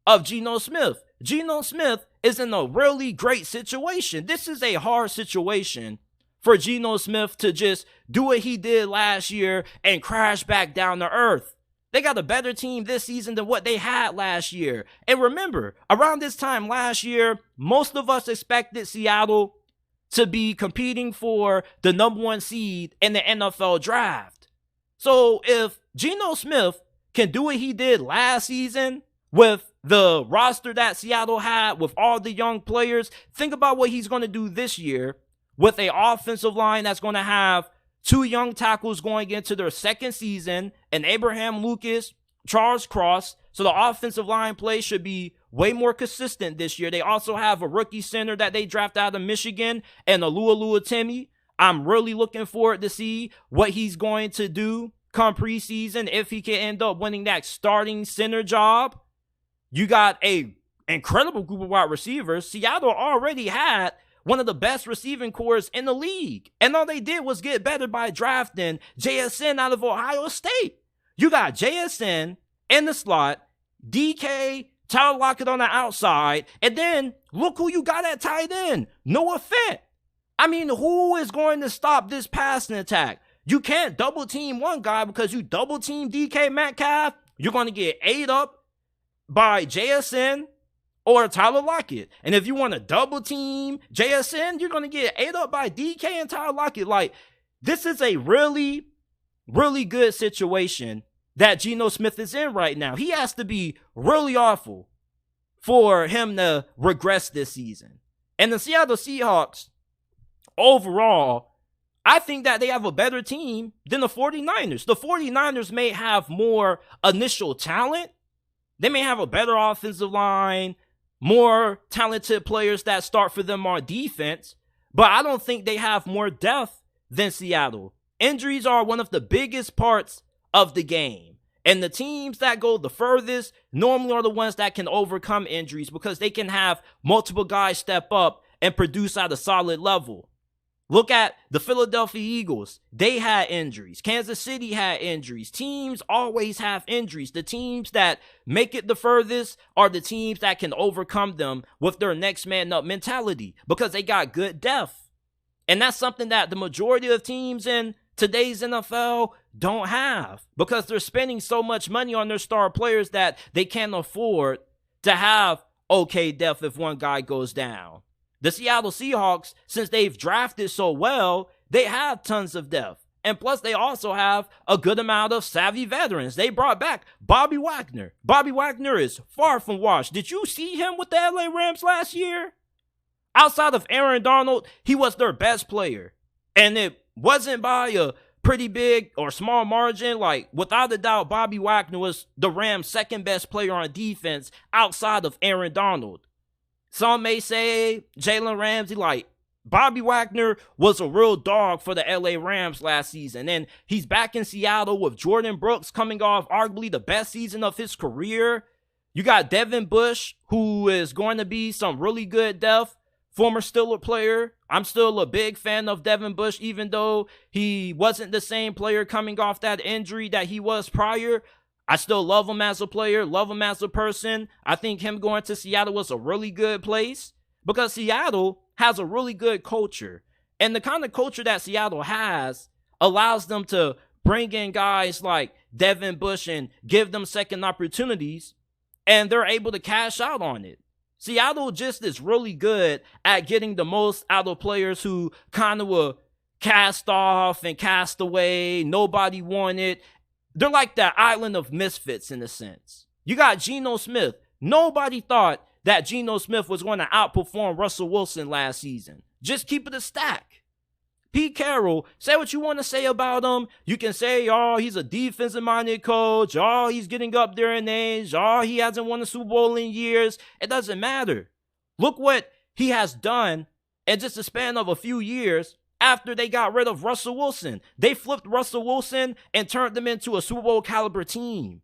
of Geno Smith. Geno Smith is in a really great situation. This is a hard situation for Geno Smith to just do what he did last year and crash back down to earth. They got a better team this season than what they had last year. And remember, around this time last year, most of us expected Seattle to be competing for the number 1 seed in the NFL draft. So if Geno Smith can do what he did last season with the roster that Seattle had with all the young players, think about what he's going to do this year with an offensive line that's going to have 2 young tackles going into their second season, and Abraham Lucas, Charles Cross. So the offensive line play should be way more consistent this year. They also have a rookie center that they drafted out of Michigan, and Alua Timmy. I'm really looking forward to see what he's going to do come preseason if he can end up winning that starting center job. You got a incredible group of wide receivers. Seattle already had one of the best receiving corps in the league. And all they did was get better by drafting JSN out of Ohio State. You got JSN in the slot, DK, Tyler Lockett on the outside, and then look who you got at tight end, Noah Fant. I mean, who is going to stop this passing attack? You can't double team one guy because you double team DK Metcalf, you're going to get ate up by JSN or Tyler Lockett. And if you want to double team JSN, you're going to get ate up by DK and Tyler Lockett. Like, this is a really, really good situation that Geno Smith is in right now. He has to be really awful for him to regress this season. And the Seattle Seahawks, overall, I think that they have a better team than the 49ers. The 49ers may have more initial talent. They may have a better offensive line, more talented players that start for them on defense, but I don't think they have more depth than Seattle. Injuries are one of the biggest parts of the game, and the teams that go the furthest normally are the ones that can overcome injuries because they can have multiple guys step up and produce at a solid level. Look at the Philadelphia Eagles. They had injuries. Kansas City had injuries. Teams always have injuries. The teams that make it the furthest are the teams that can overcome them with their next man up mentality because they got good depth. And that's something that the majority of teams in today's NFL don't have because they're spending so much money on their star players that they can't afford to have okay depth if one guy goes down. The Seattle Seahawks, since they've drafted so well, they have tons of depth. And plus, they also have a good amount of savvy veterans. They brought back Bobby Wagner. Bobby Wagner is far from washed. Did you see him with the LA Rams last year? Outside of Aaron Donald, he was their best player. And it wasn't by a pretty big or small margin. Like, without a doubt, Bobby Wagner was the Rams' second best player on defense outside of Aaron Donald. Some may say Jalen Ramsey, like, Bobby Wagner was a real dog for the LA Rams last season. And he's back in Seattle with Jordan Brooks coming off arguably the best season of his career. You got Devin Bush, who is going to be some really good depth. Former Steelers player. I'm still a big fan of Devin Bush, even though he wasn't the same player coming off that injury that he was prior. I still love him as a player, love him as a person. I think him going to Seattle was a really good place because Seattle has a really good culture. And the kind of culture that Seattle has allows them to bring in guys like Devin Bush and give them second opportunities, and they're able to cash out on it. Seattle just is really good at getting the most out of players who kind of were cast off and cast away. Nobody wanted. They're like that island of misfits in a sense. You got Geno Smith. Nobody thought that Geno Smith was going to outperform Russell Wilson last season. Just keep it a stack. Pete Carroll, say what you want to say about him. You can say, oh, he's a defensive-minded coach. Oh, he's getting up there in age. Oh, he hasn't won a Super Bowl in years. It doesn't matter. Look what he has done in just a span of a few years. After they got rid of Russell Wilson, they flipped Russell Wilson and turned them into a Super Bowl caliber team.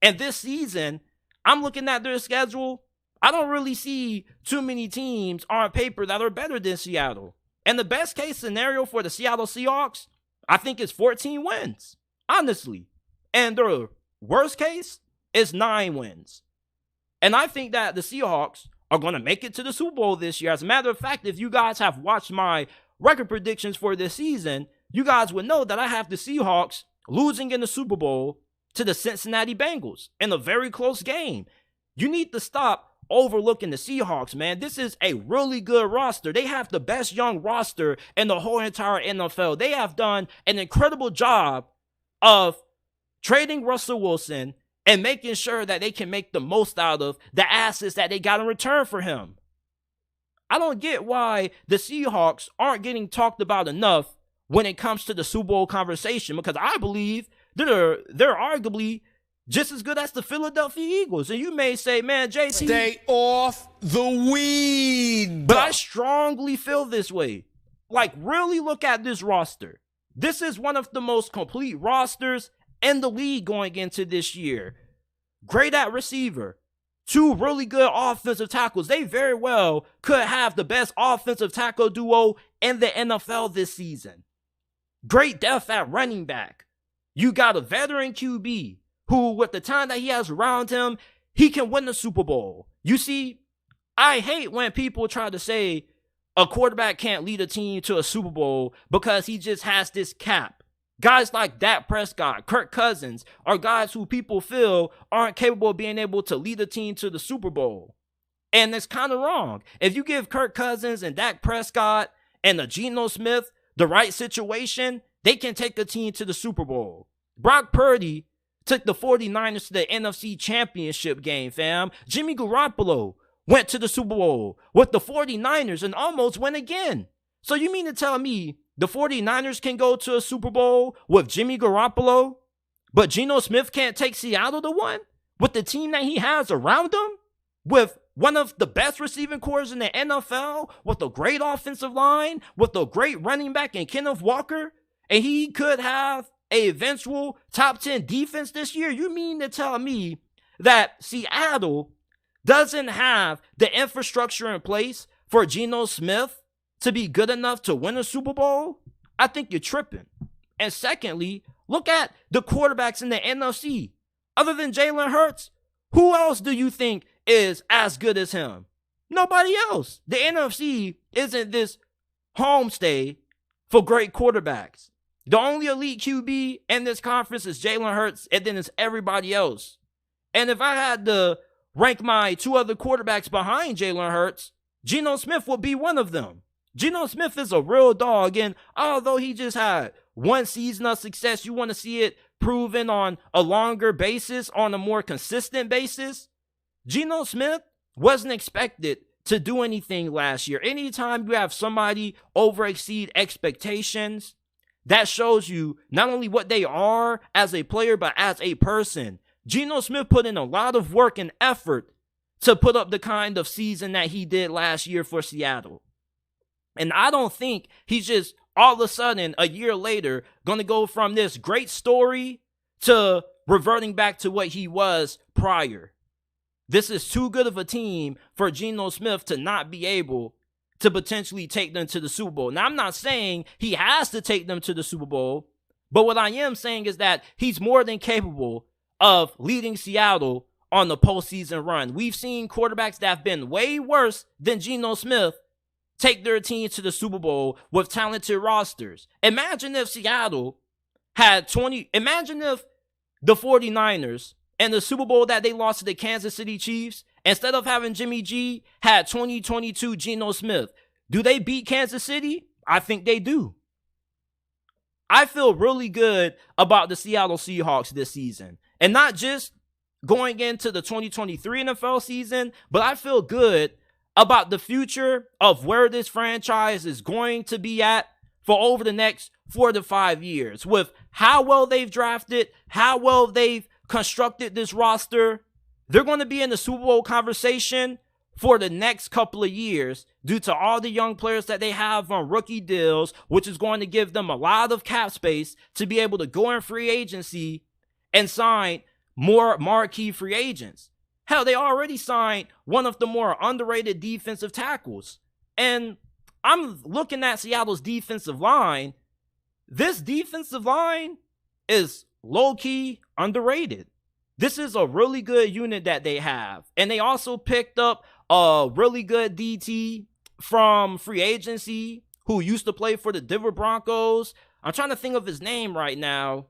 And this season, I'm looking at their schedule. I don't really see too many teams on paper that are better than Seattle. And the best case scenario for the Seattle Seahawks, I think, is 14 wins, honestly. And their worst case is 9 wins. And I think that the Seahawks are going to make it to the Super Bowl this year. As a matter of fact, if you guys have watched my record predictions for this season, you guys would know that I have the Seahawks losing in the Super Bowl to the Cincinnati Bengals in a very close game. You need to stop overlooking the Seahawks, man. This is a really good roster. They have the best young roster in the whole entire NFL. They have done an incredible job of trading Russell Wilson and making sure that they can make the most out of the assets that they got in return for him. I don't get why the Seahawks aren't getting talked about enough when it comes to the Super Bowl conversation, because I believe they're arguably just as good as the Philadelphia Eagles. And you may say, man, JT, stay off the weed. But I strongly feel this way. Like, really look at this roster. This is one of the most complete rosters in the league going into this year. Great at receiver. 2 really good offensive tackles. They very well could have the best offensive tackle duo in the NFL this season. Great depth at running back. You got a veteran QB who, with the time that he has around him, he can win the Super Bowl. You see, I hate when people try to say a quarterback can't lead a team to a Super Bowl because he just has this cap. Guys like Dak Prescott, Kirk Cousins are guys who people feel aren't capable of being able to lead a team to the Super Bowl. And it's kind of wrong. If you give Kirk Cousins and Dak Prescott and a Geno Smith the right situation, they can take a team to the Super Bowl. Brock Purdy took the 49ers to the NFC Championship game, fam. Jimmy Garoppolo went to the Super Bowl with the 49ers and almost went again. So you mean to tell me the 49ers can go to a Super Bowl with Jimmy Garoppolo, but Geno Smith can't take Seattle to one with the team that he has around him, with one of the best receiving corps in the NFL, with a great offensive line, with a great running back in Kenneth Walker, and he could have an eventual top 10 defense this year? You mean to tell me that Seattle doesn't have the infrastructure in place for Geno Smith to be good enough to win a Super Bowl? I think you're tripping. And secondly, look at the quarterbacks in the NFC. Other than Jalen Hurts, who else do you think is as good as him? Nobody else. The NFC isn't this homestay for great quarterbacks. The only elite QB in this conference is Jalen Hurts, and then it's everybody else. And if I had to rank my 2 other quarterbacks behind Jalen Hurts, Geno Smith would be one of them. Geno Smith is a real dog, and although he just had 1 season of success, you want to see it proven on a longer basis, on a more consistent basis. Geno Smith wasn't expected to do anything last year. Anytime you have somebody overexceed expectations, that shows you not only what they are as a player, but as a person. Geno Smith put in a lot of work and effort to put up the kind of season that he did last year for Seattle. And I don't think he's just all of a sudden, a year later, going to go from this great story to reverting back to what he was prior. This is too good of a team for Geno Smith to not be able to potentially take them to the Super Bowl. Now, I'm not saying he has to take them to the Super Bowl, but what I am saying is that he's more than capable of leading Seattle on the postseason run. We've seen quarterbacks that have been way worse than Geno Smith take their team to the Super Bowl with talented rosters. Imagine if Seattle had imagine if the 49ers and the Super Bowl that they lost to the Kansas City Chiefs, instead of having Jimmy G, had 2022 Geno Smith. Do they beat Kansas City? I think they do. I feel really good about the Seattle Seahawks this season. And not just going into the 2023 NFL season, but I feel good about the future of where this franchise is going to be at for over the next 4 to 5 years. With how well they've drafted, how well they've constructed this roster, they're going to be in the Super Bowl conversation for the next couple of years due to all the young players that they have on rookie deals, which is going to give them a lot of cap space to be able to go in free agency and sign more marquee free agents. Hell, they already signed one of the more underrated defensive tackles. And I'm looking at Seattle's defensive line. This defensive line is low-key underrated. This is a really good unit that they have. And they also picked up a really good DT from free agency who used to play for the Denver Broncos. I'm trying to think of his name right now.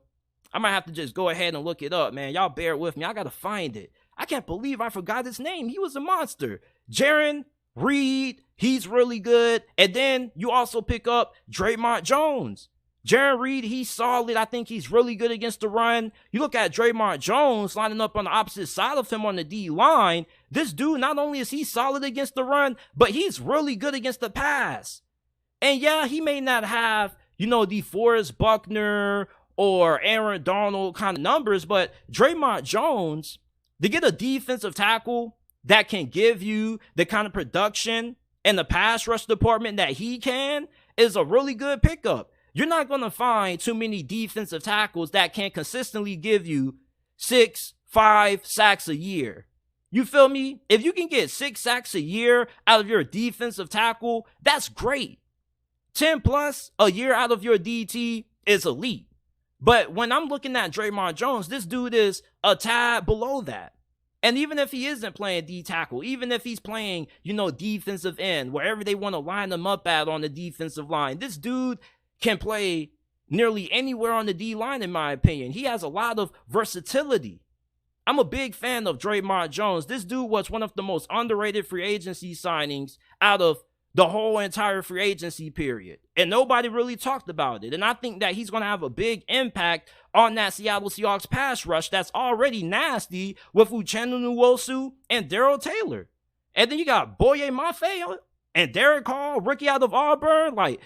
I might have to just go ahead and look it up, man. Y'all bear with me. I got to find it. I can't believe I forgot his name. He was a monster. Jaron Reed, he's really good. And then you also pick up Draymond Jones. Jaron Reed, he's solid. I think he's really good against the run. You look at Draymond Jones lining up on the opposite side of him on the D-line. This dude, not only is he solid against the run, but he's really good against the pass. And yeah, he may not have, the DeForest Buckner or Aaron Donald kind of numbers, but Draymond Jones, to get a defensive tackle that can give you the kind of production in the pass rush department that he can, is a really good pickup. You're not going to find too many defensive tackles that can consistently give you 6-5 sacks a year. You feel me? If you can get 6 sacks a year out of your defensive tackle, that's great. 10 plus a year out of your DT is elite. But when I'm looking at Draymond Jones, this dude is a tad below that. And even if he isn't playing D tackle, even if he's playing, defensive end, wherever they want to line him up at on the defensive line, this dude can play nearly anywhere on the D-line, in my opinion. He has a lot of versatility. I'm a big fan of Draymond Jones. This dude was one of the most underrated free agency signings out of the whole entire free agency period. And nobody really talked about it. And I think that he's going to have a big impact on that Seattle Seahawks pass rush that's already nasty with Uchenna Nwosu and Darrell Taylor. And then you got Boye Mafe and Derek Hall, rookie out of Auburn. Like,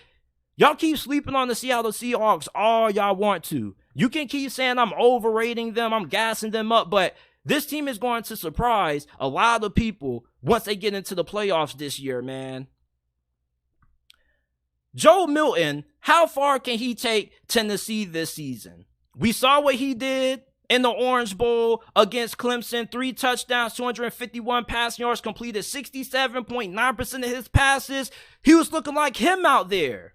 y'all keep sleeping on the Seattle Seahawks all y'all want to. You can keep saying I'm overrating them, I'm gassing them up, but this team is going to surprise a lot of people once they get into the playoffs this year, man. Joe Milton, how far can he take Tennessee this season? We saw what he did in the Orange Bowl against Clemson. 3 touchdowns, 251 passing yards, completed 67.9% of his passes. He was looking like him out there.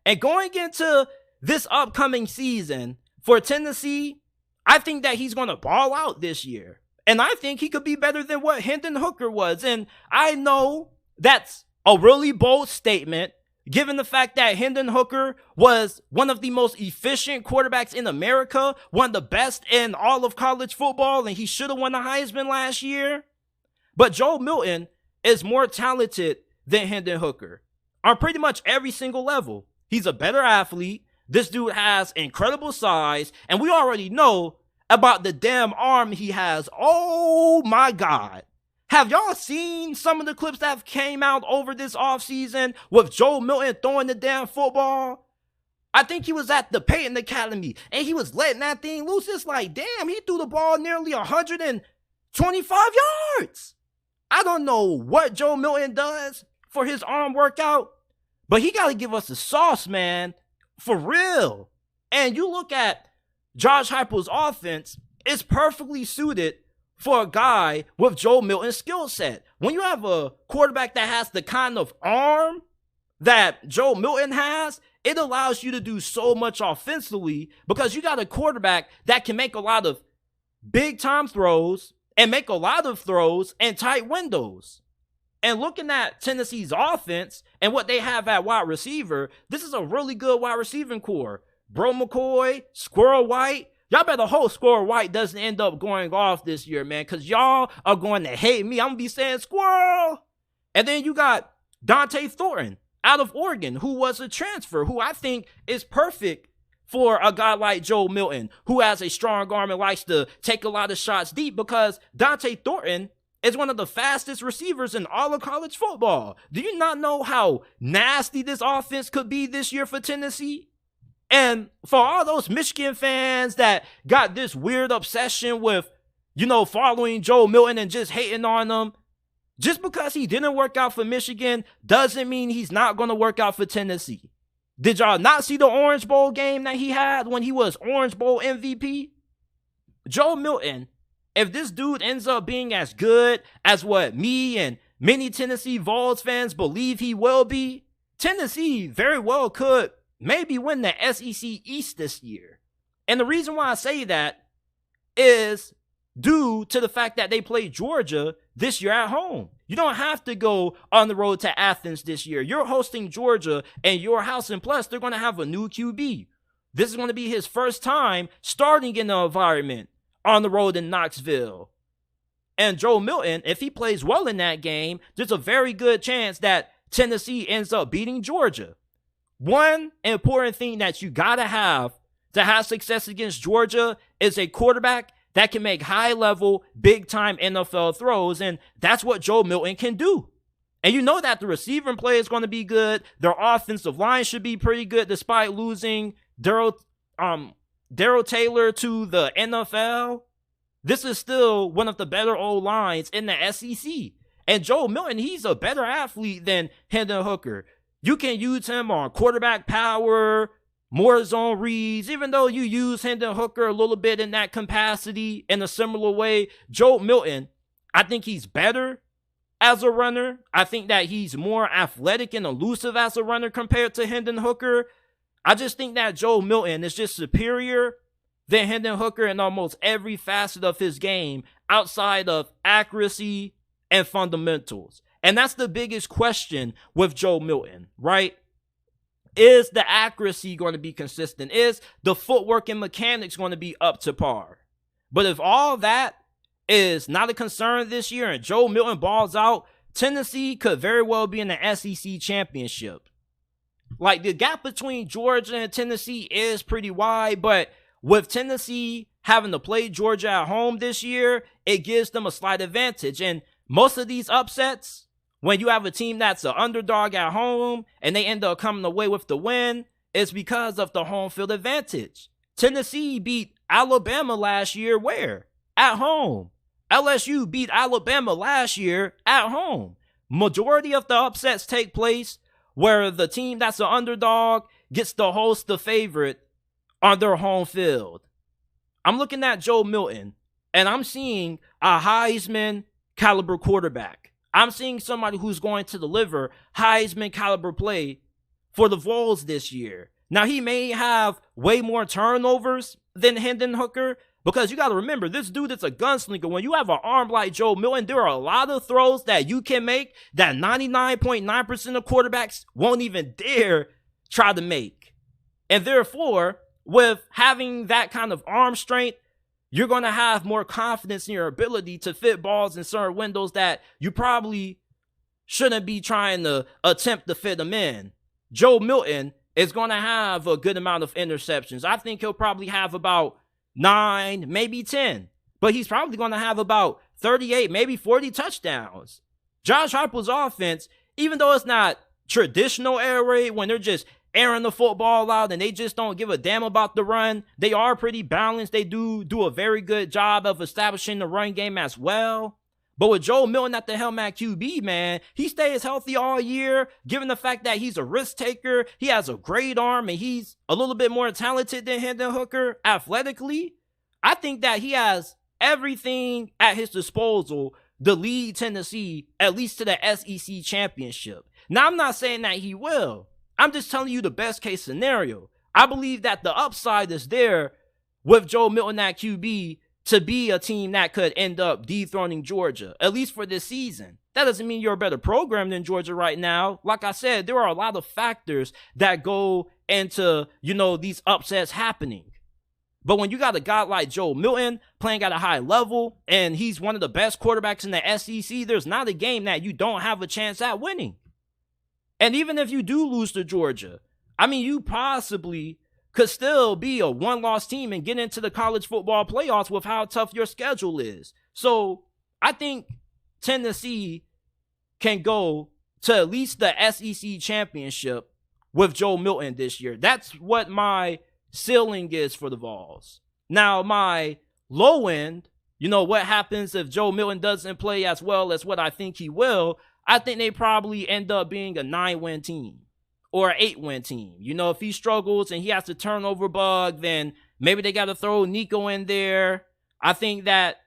And going into this upcoming season for Tennessee, I think that he's going to ball out this year. And I think he could be better than what Hendon Hooker was. And I know that's a really bold statement, given the fact that Hendon Hooker was one of the most efficient quarterbacks in America, one of the best in all of college football, and he should have won the Heisman last year. But Joe Milton is more talented than Hendon Hooker on pretty much every single level. He's a better athlete. This dude has incredible size, and we already know about the damn arm he has. Oh my God. Have y'all seen some of the clips that have came out over this offseason with Joe Milton throwing the damn football? I think he was at the Peyton Academy, and he was letting that thing loose. It's like, damn, he threw the ball nearly 125 yards. I don't know what Joe Milton does for his arm workout, but he got to give us the sauce, man, for real. And you look at Josh Heupel's offense, it's perfectly suited for a guy with Joe Milton's skill set. When you have a quarterback that has the kind of arm that Joe Milton has, it allows you to do so much offensively because you got a quarterback that can make a lot of big-time throws and make a lot of throws in tight windows. And looking at Tennessee's offense and what they have at wide receiver, this is a really good wide receiving core. Bro McCoy, Squirrel White. Y'all better hope Squirrel White doesn't end up going off this year, man, because y'all are going to hate me. I'm going to be saying Squirrel. And then you got Dante Thornton out of Oregon, who was a transfer, who I think is perfect for a guy like Joe Milton, who has a strong arm and likes to take a lot of shots deep, because Dante Thornton is one of the fastest receivers in all of college football. Do you not know how nasty this offense could be this year for Tennessee? And for all those Michigan fans that got this weird obsession with, following Joe Milton and just hating on him, just because he didn't work out for Michigan doesn't mean he's not going to work out for Tennessee. Did y'all not see the Orange Bowl game that he had when he was Orange Bowl MVP? Joe Milton, if this dude ends up being as good as what me and many Tennessee Vols fans believe he will be, Tennessee very well could maybe win the SEC East this year. And the reason why I say that is due to the fact that they play Georgia this year at home. You don't have to go on the road to Athens this year. You're hosting Georgia in your house, and plus they're going to have a new QB. This is going to be his first time starting in the environment on the road in Knoxville. And Joe Milton, if he plays well in that game, there's a very good chance that Tennessee ends up beating Georgia. one important thing that you got to have success against Georgia is a quarterback that can make high-level, big-time NFL throws, and that's what Joe Milton can do. And you know that the receiving play is going to be good. Their offensive line should be pretty good despite losing Darryl Taylor to the NFL. This is still one of the better O-lines in the SEC. And Joe Milton, he's a better athlete than Hendon Hooker. You can use him on quarterback power, more zone reads, even though you use Hendon Hooker a little bit in that capacity in a similar way. Joe Milton, I think he's better as a runner. I think that he's more athletic and elusive as a runner compared to Hendon Hooker. I just think that Joe Milton is just superior than Hendon Hooker in almost every facet of his game outside of accuracy and fundamentals. And that's the biggest question with Joe Milton, right? Is the accuracy going to be consistent? Is the footwork and mechanics going to be up to par? But if all that is not a concern this year and Joe Milton balls out, Tennessee could very well be in the SEC championship. Like, the gap between Georgia and Tennessee is pretty wide, but with Tennessee having to play Georgia at home this year, it gives them a slight advantage. And most of these upsets, when you have a team that's an underdog at home and they end up coming away with the win, it's because of the home field advantage. Tennessee beat Alabama last year where? At home. LSU beat Alabama last year at home. Majority of the upsets take place where the team that's an underdog gets to host the favorite on their home field. I'm looking at Joe Milton, and I'm seeing a Heisman caliber quarterback. I'm seeing somebody who's going to deliver Heisman caliber play for the Vols this year. Now, he may have way more turnovers than Hendon Hooker, because you got to remember, this dude is a gunslinger. When you have an arm like Joe Milton, there are a lot of throws that you can make that 99.9% of quarterbacks won't even dare try to make. And therefore, with having that kind of arm strength, you're going to have more confidence in your ability to fit balls in certain windows that you probably shouldn't be trying to attempt to fit them in. Joe Milton is going to have a good amount of interceptions. I think he'll probably have about 9, maybe 10. But he's probably going to have about 38, maybe 40 touchdowns. Josh Heupel's offense, even though it's not traditional air raid when they're just airing the football out and they just don't give a damn about the run, they are pretty balanced. They do a very good job of establishing the run game as well. But with Joe Milton at the helm at QB, man, he stays healthy all year, given the fact that he's a risk taker, he has a great arm, and he's a little bit more talented than Hendon Hooker athletically. I think that he has everything at his disposal to lead Tennessee at least to the SEC championship. Now, I'm not saying that he will. I'm just telling you the best case scenario. I believe that the upside is there with Joe Milton at QB to be a team that could end up dethroning Georgia, at least for this season. That doesn't mean you're a better program than Georgia right now. Like I said, there are a lot of factors that go into, these upsets happening. But when you got a guy like Joe Milton playing at a high level, and he's one of the best quarterbacks in the SEC, there's not a game that you don't have a chance at winning. And even if you do lose to Georgia, you possibly could still be a one-loss team and get into the college football playoffs with how tough your schedule is. So I think Tennessee can go to at least the SEC championship with Joe Milton this year. That's what my ceiling is for the Vols. Now, my low end, what happens if Joe Milton doesn't play as well as what I think he will, I think they probably end up being a 9-win team. Or an 8-win team. If he struggles and he has a turnover bug, then maybe they got to throw Nico in there. I think that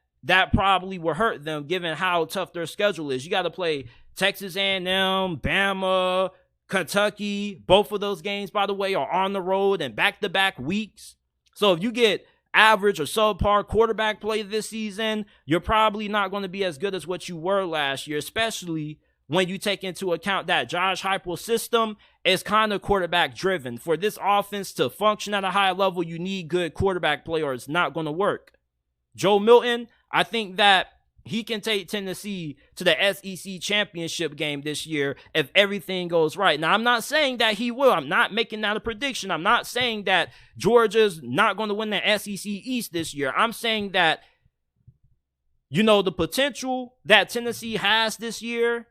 probably will hurt them given how tough their schedule is. You got to play Texas A&M, Bama, Kentucky. Both of those games, by the way, are on the road and back-to-back weeks. So if you get average or subpar quarterback play this season, you're probably not going to be as good as what you were last year, especially when you take into account that Josh Heupel's system is kind of quarterback driven. For this offense to function at a high level, you need good quarterback play or it's not going to work. Joe Milton, I think that he can take Tennessee to the SEC championship game this year if everything goes right. Now, I'm not saying that he will. I'm not making that a prediction. I'm not saying that Georgia's not going to win the SEC East this year. I'm saying that, you know, the potential that Tennessee has this year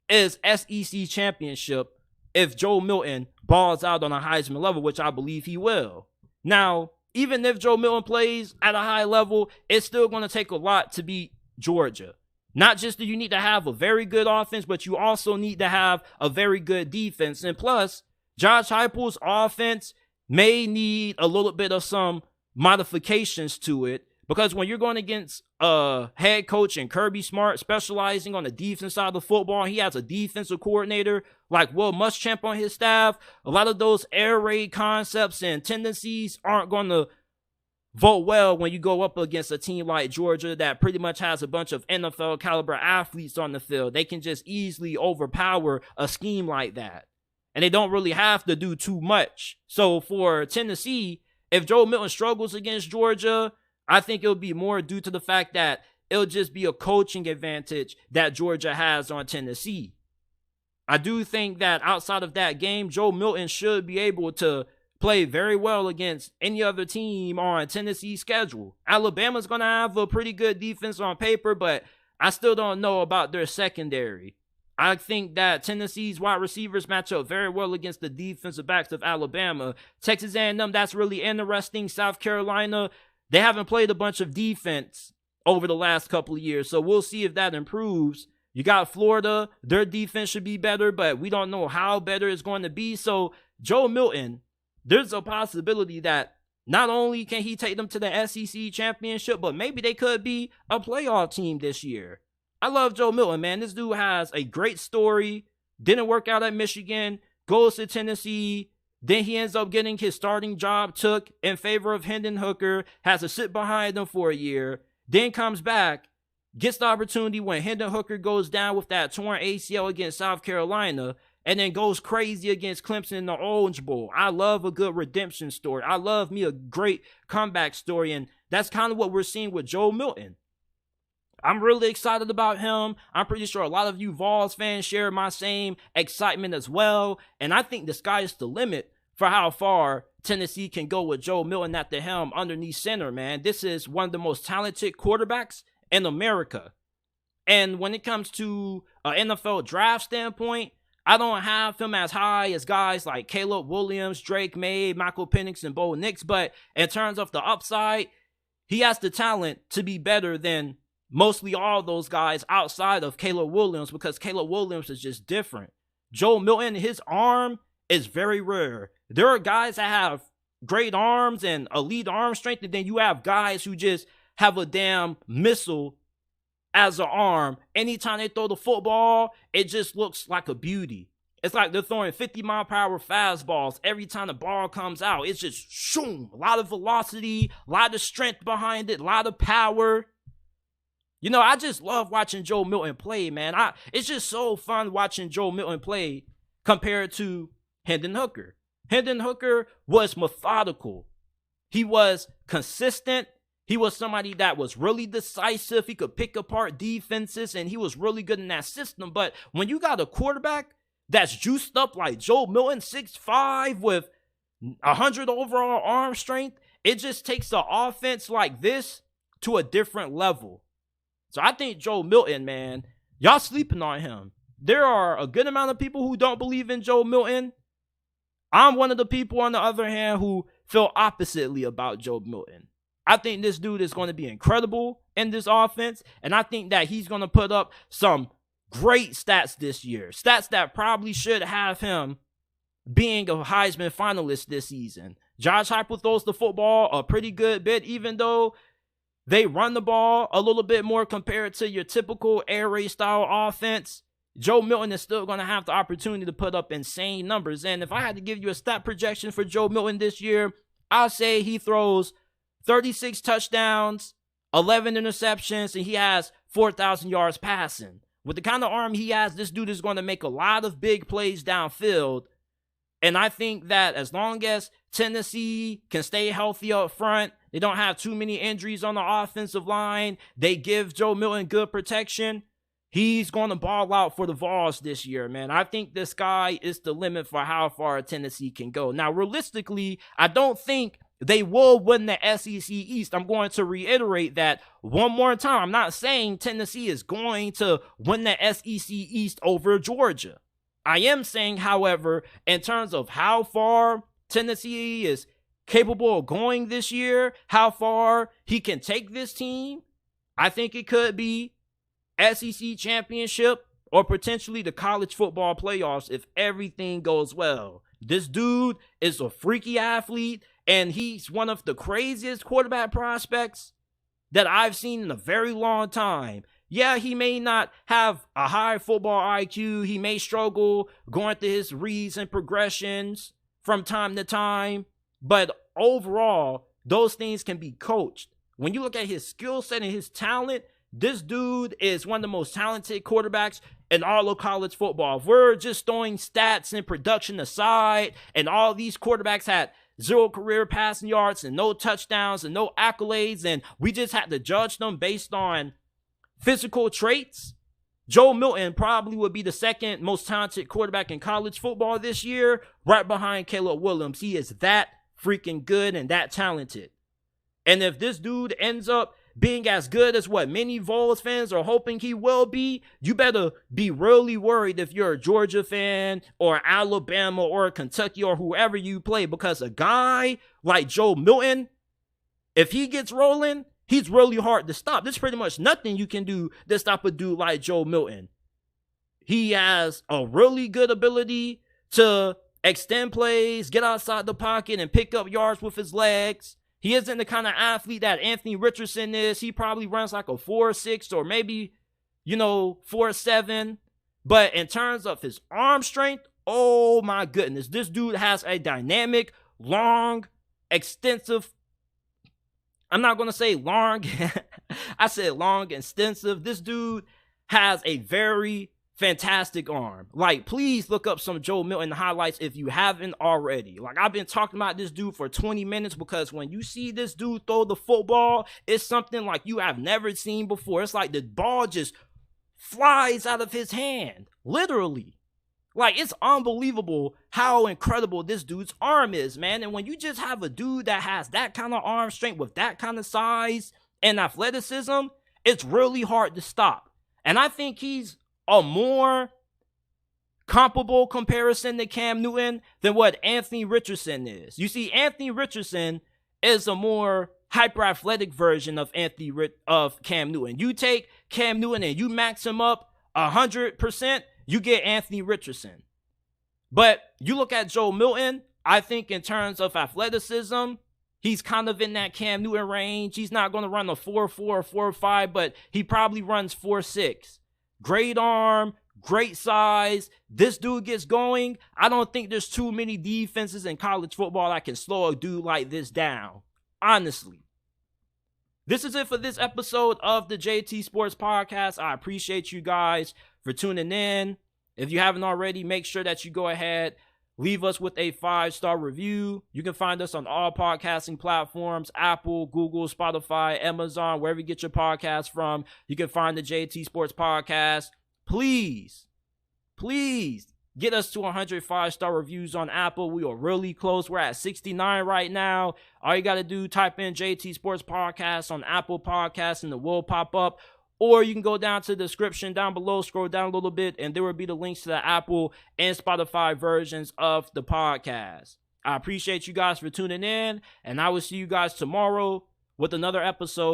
is SEC championship if Joe Milton balls out on a Heisman level, which I believe he will. Now, even if Joe Milton plays at a high level, it's still going to take a lot to beat Georgia. Not just do you need to have a very good offense, but you also need to have a very good defense. And plus, Josh Heupel's offense may need a little bit of some modifications to it, because when you're going against a head coach and Kirby Smart specializing on the defense side of the football, he has a defensive coordinator like Will Muschamp on his staff. A lot of those air raid concepts and tendencies aren't going to vote well when you go up against a team like Georgia that pretty much has a bunch of NFL caliber athletes on the field. They can just easily overpower a scheme like that, and they don't really have to do too much. So for Tennessee, if Joe Milton struggles against Georgia, I think it'll be more due to the fact that it'll just be a coaching advantage that Georgia has on Tennessee. I do think that outside of that game, Joe Milton should be able to play very well against any other team on Tennessee's schedule. Alabama's going to have a pretty good defense on paper, but I still don't know about their secondary. I think that Tennessee's wide receivers match up very well against the defensive backs of Alabama. Texas A&M, that's really interesting. South Carolina, they haven't played a bunch of defense over the last couple of years, so we'll see if that improves. You got Florida, their defense should be better, but we don't know how better it's going to be. So Joe Milton, there's a possibility that not only can he take them to the SEC championship, but maybe they could be a playoff team this year. I love Joe Milton, man. This dude has a great story. Didn't work out at Michigan, goes to Tennessee. Then he ends up getting his starting job took in favor of Hendon Hooker, has to sit behind him for a year, then comes back, gets the opportunity when Hendon Hooker goes down with that torn ACL against South Carolina, and then goes crazy against Clemson in the Orange Bowl. I love a good redemption story. I love me a great comeback story, and that's kind of what we're seeing with Joe Milton. I'm really excited about him. I'm pretty sure a lot of you Vols fans share my same excitement as well, and I think the sky is the limit for how far Tennessee can go with Joe Milton at the helm underneath center, man. This is one of the most talented quarterbacks in America. And when it comes to an NFL draft standpoint, I don't have him as high as guys like Caleb Williams, Drake May, Michael Penix, and Bo Nix, but in terms of the upside, he has the talent to be better than mostly all those guys outside of Caleb Williams, because Caleb Williams is just different. Joe Milton, his arm is very rare. There are guys that have great arms and elite arm strength, and then you have guys who just have a damn missile as an arm. Anytime they throw the football, it just looks like a beauty. It's like they're throwing 50-mile-per-hour fastballs every time the ball comes out. It's just shoom, a lot of velocity, a lot of strength behind it, a lot of power. You know, I just love watching Joe Milton play, man. It's just so fun watching Joe Milton play compared to Hendon Hooker. Hendon Hooker was methodical. He was consistent. He was somebody that was really decisive. He could pick apart defenses, and he was really good in that system. But when you got a quarterback that's juiced up like Joe Milton, 6'5", with 100 overall arm strength, it just takes an offense like this to a different level. So I think Joe Milton, man, y'all sleeping on him. There are a good amount of people who don't believe in Joe Milton. I'm one of the people, on the other hand, who feel oppositely about Joe Milton. I think this dude is going to be incredible in this offense, and I think that he's going to put up some great stats this year. Stats that probably should have him being a Heisman finalist this season. Josh Heupel throws the football a pretty good bit, even though they run the ball a little bit more compared to your typical air raid style offense. Joe Milton is still going to have the opportunity to put up insane numbers. And if I had to give you a stat projection for Joe Milton this year, I'll say he throws 36 touchdowns, 11 interceptions, and he has 4,000 yards passing. With the kind of arm he has, this dude is going to make a lot of big plays downfield. And I think that as long as Tennessee can stay healthy up front, they don't have too many injuries on the offensive line, they give Joe Milton good protection, he's going to ball out for the Vols this year, man. I think the sky is the limit for how far Tennessee can go. Now, realistically, I don't think they will win the SEC East. I'm going to reiterate that one more time. I'm not saying Tennessee is going to win the SEC East over Georgia. I am saying, however, in terms of how far Tennessee is capable of going this year, how far he can take this team, I think it could be SEC championship or potentially the college football playoffs if everything goes well. This dude is a freaky athlete, and he's one of the craziest quarterback prospects that I've seen in a very long time. Yeah, he may not have a high football IQ. He may struggle going through his reads and progressions from time to time. But overall, those things can be coached. When you look at his skill set and his talent, this dude is one of the most talented quarterbacks in all of college football. If we're just throwing stats and production aside, and all these quarterbacks had 0 career passing yards and no touchdowns and no accolades, and we just had to judge them based on physical traits, Joe Milton probably would be the second most talented quarterback in college football this year, right behind Caleb Williams. He is that freaking good and that talented. And if this dude ends up being as good as what many Vols fans are hoping he will be, you better be really worried if you're a Georgia fan or Alabama or Kentucky or whoever you play, because a guy like Joe Milton, if he gets rolling, he's really hard to stop. There's pretty much nothing you can do to stop a dude like Joe Milton. He has a really good ability to extend plays, get outside the pocket, and pick up yards with his legs. He isn't the kind of athlete that Anthony Richardson is. He probably runs like a 4.6 or maybe, 4.7. But in terms of his arm strength, oh my goodness. This dude has a dynamic, long, extensive, I'm not going to say long. I said long, extensive. This dude has a very fantastic arm. Like, please look up some Joe Milton highlights if you haven't already. Like, I've been talking about this dude for 20 minutes because when you see this dude throw the football, it's something like you have never seen before. It's like the ball just flies out of his hand, literally. Like, it's unbelievable how incredible this dude's arm is, man. And when you just have a dude that has that kind of arm strength with that kind of size and athleticism, it's really hard to stop. And I think he's a more comparable comparison to Cam Newton than what Anthony Richardson is. You see, Anthony Richardson is a more hyper-athletic version of Cam Newton. You take Cam Newton and you max him up 100%, you get Anthony Richardson. But you look at Joe Milton, I think in terms of athleticism, he's kind of in that Cam Newton range. He's not going to run a 4.4 or 4.5, but he probably runs 4.6. Great arm, great size. This dude gets going. I don't think there's too many defenses in college football that can slow a dude like this down. Honestly. This is it for this episode of the JT Sports Podcast. I appreciate you guys for tuning in. If you haven't already, make sure that you go ahead, leave us with a 5-star review. You can find us on all podcasting platforms, Apple, Google, Spotify, Amazon, wherever you get your podcast from. You can find the JT Sports Podcast. Please get us to 100 5-star reviews on Apple. We are really close. We're at 69 right now. All you got to do, type in JT Sports Podcast on Apple Podcasts and it will pop up. Or you can go down to the description down below, scroll down a little bit, and there will be the links to the Apple and Spotify versions of the podcast. I appreciate you guys for tuning in, and I will see you guys tomorrow with another episode